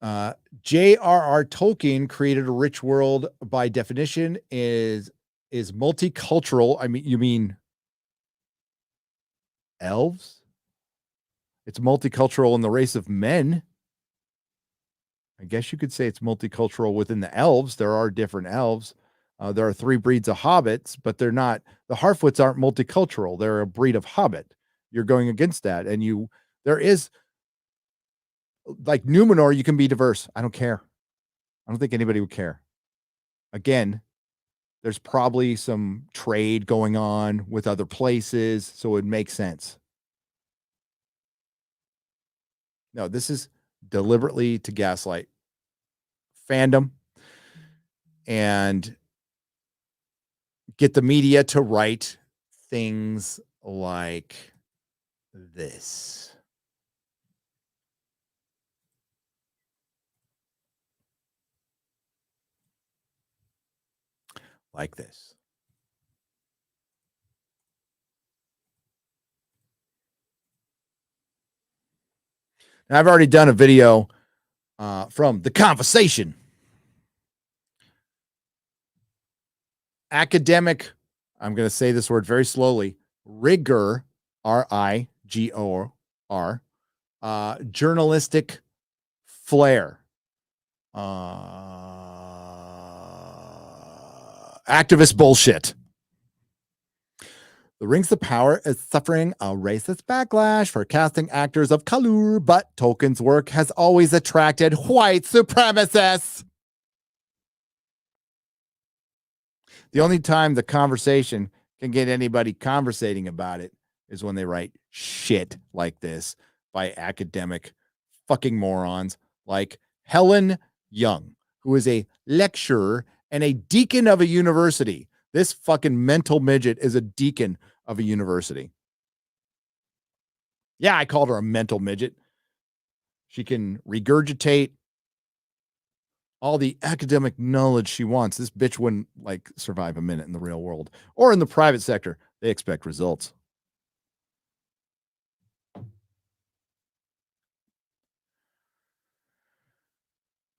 J.R.R. Tolkien created a rich world by definition is multicultural. I mean, you mean elves? It's multicultural in the race of men. I guess you could say it's multicultural within the elves. There are different elves. There are 3 breeds of hobbits, but they're not, the Harfoots aren't multicultural. They're a breed of hobbit. You're going against that. And there is like Numenor, you can be diverse. I don't care. I don't think anybody would care. Again, there's probably some trade going on with other places, so it would make sense. No, this is deliberately to gaslight fandom and get the media to write things like this. Like this. Now, I've already done a video from The Conversation. Academic, I'm going to say this word very slowly, rigor, R-I-G-O-R, journalistic flair, activist bullshit. The Rings of Power is suffering a racist backlash for casting actors of color, but Tolkien's work has always attracted white supremacists. The only time The Conversation can get anybody conversating about it is when they write shit like this by academic fucking morons like Helen Young, who is a lecturer and a deacon of a university. This fucking mental midget is a deacon of a university. Yeah, I called her a mental midget. She can regurgitate all the academic knowledge she wants. This bitch wouldn't like survive a minute in the real world or in the private sector. They expect results.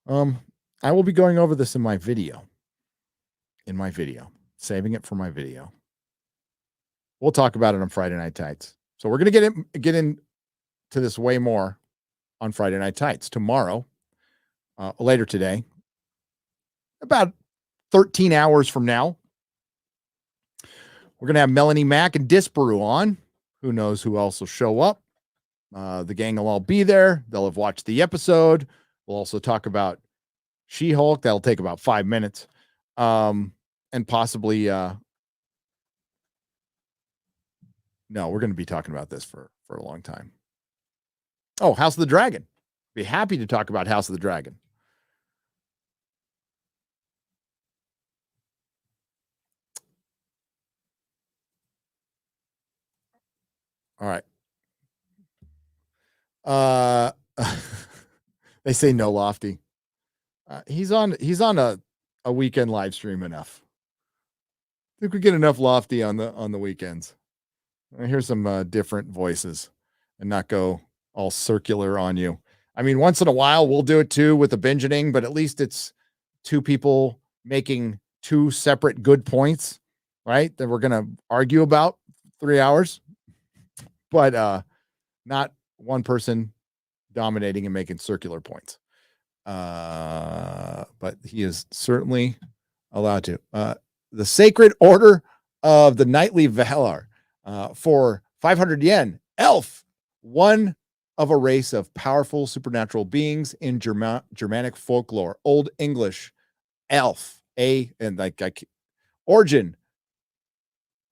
I will be going over this in my video. Saving it for my video. We'll talk about it on Friday Night Tights. So we're going to get into this way more on Friday Night Tights tomorrow, later today, about 13 hours from now. We're going to have Melanie Mack and Disparu on. Who knows who else will show up? The gang will all be there. They'll have watched the episode. We'll also talk about She-Hulk. That'll take about 5 minutes. And possibly, no, we're going to be talking about this for a long time. Oh, House of the Dragon. Be happy to talk about House of the Dragon. All right. They say no Lofty. He's on a weekend live stream enough. I think we get enough Lofty on the weekends. I hear some different voices and not go all circular on you. I mean, once in a while we'll do it too with the bingeing, but at least it's two people making two separate good points, right? That we're going to argue about 3 hours, but not one person dominating and making circular points. But he is certainly allowed to. The Sacred Order of the Knightly Valor, for 500 yen. Elf, one of a race of powerful supernatural beings in Germanic folklore. Old English, elf, origin,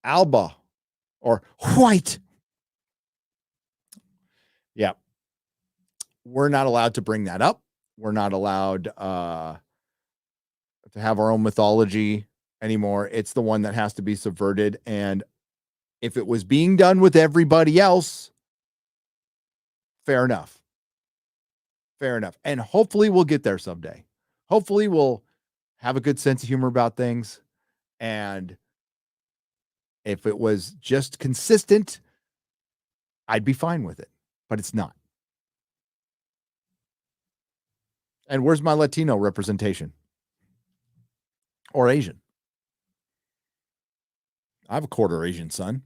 alba, or white. Yeah. We're not allowed to bring that up. We're not allowed to have our own mythology anymore. It's the one that has to be subverted. And if it was being done with everybody else, fair enough. Fair enough. And hopefully we'll get there someday. Hopefully we'll have a good sense of humor about things. And if it was just consistent, I'd be fine with it. But it's not. And where's my Latino representation? Or Asian? I have a quarter Asian son.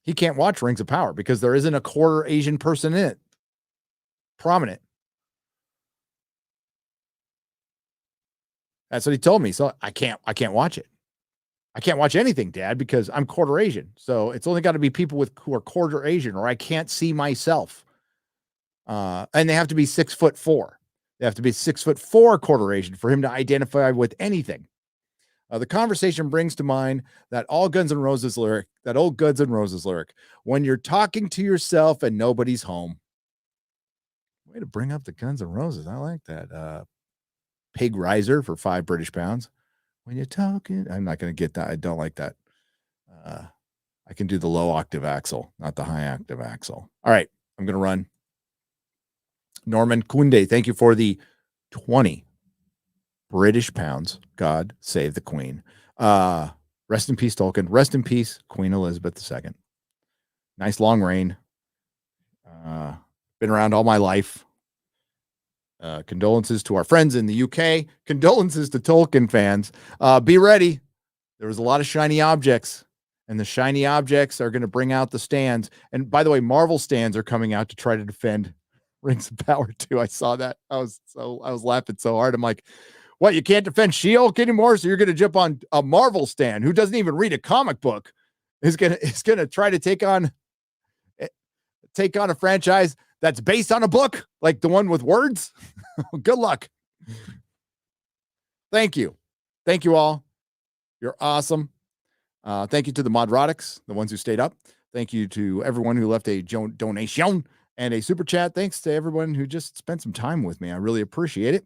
He can't watch Rings of Power because there isn't a quarter Asian person in it. Prominent. That's what he told me. So I can't watch it. I can't watch anything, Dad, because I'm quarter Asian. So it's only got to be people who are quarter Asian, or I can't see myself. And they have to be 6'4". They have to be 6'4" quarter Asian for him to identify with anything. The conversation brings to mind that old Guns N' Roses lyric, when you're talking to yourself and nobody's home. Way to bring up the Guns N' Roses. I like that. Pig Riser for 5 British pounds. When you're talking, I'm not going to get that. I don't like that. I can do the low octave axle, not the high octave axle. All right, I'm going to run. Norman Kunde, thank you for the 20 British pounds. God save the Queen. Rest in peace, Tolkien. Rest in peace, Queen Elizabeth II. Nice long reign. Been around all my life. Condolences to our friends in the UK. Condolences to Tolkien fans. Be ready. There was a lot of shiny objects, and the shiny objects are going to bring out the stands. And by the way, Marvel stands are coming out to try to defend Rings of Power 2. I saw that. I was laughing so hard. I'm like, what? You can't defend She-Hulk anymore? So you're going to jump on a Marvel stand who doesn't even read a comic book is going to try to take on a franchise that's based on a book, like the one with words. Good luck. Thank you. Thank you all. You're awesome. Thank you to the Nerdrotics, the ones who stayed up. Thank you to everyone who left a donation and a super chat. Thanks to everyone who just spent some time with me. I really appreciate it.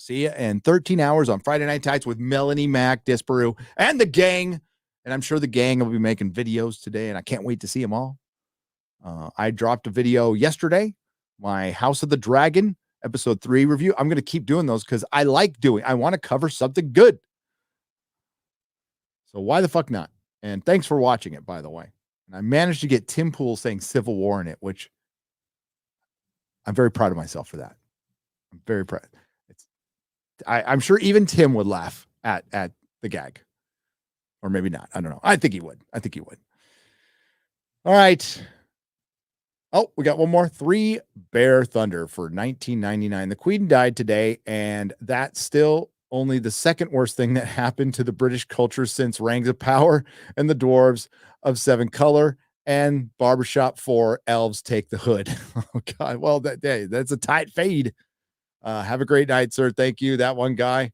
See you in 13 hours on Friday Night Tights with Melanie Mac, Disparu, and the gang. And I'm sure the gang will be making videos today, and I can't wait to see them all. I dropped a video yesterday, my House of the Dragon episode 3 review. I'm going to keep doing those because I want to cover something good. So why the fuck not? And thanks for watching it, by the way. And I managed to get Tim Pool saying Civil War in it, which I'm very proud of myself for that. I'm very proud. I'm sure even Tim would laugh at the gag. Or maybe not. I don't know. I think he would. All right. Oh, we got one more. 3 Bear Thunder for 1999. The Queen died today, and that's still only the second worst thing that happened to the British culture since Rings of Power and the Dwarves of 7 Color and Barbershop 4 Elves Take the Hood. Oh, God. Well, that's a tight fade. Have a great night, sir. Thank you. That one guy.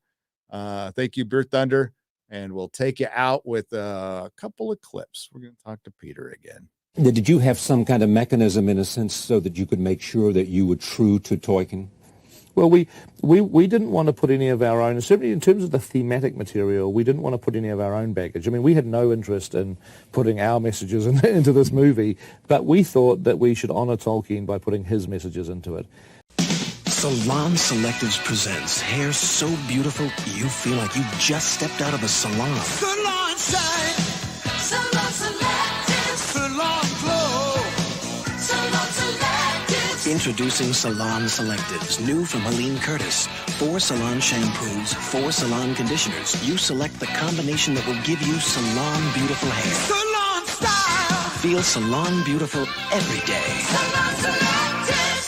Thank you, Bear Thunder. And we'll take you out with a couple of clips. We're going to talk to Peter again. Did you have some kind of mechanism, in a sense, so that you could make sure that you were true to Tolkien? Well, we didn't want to put any of our own, certainly in terms of the thematic material, we didn't want to put any of our own baggage. I mean, we had no interest in putting our messages into this movie, but we thought that we should honor Tolkien by putting his messages into it. Salon Selectives presents hair so beautiful you feel like you just stepped out of a salon. Salon shine, Salon Selectives, Salon glow, Salon Selectives. Introducing Salon Selectives, new from Helene Curtis. 4 salon shampoos, 4 salon conditioners. You select the combination that will give you salon beautiful hair. Salon style. Feel salon beautiful every day. Salon Selectives.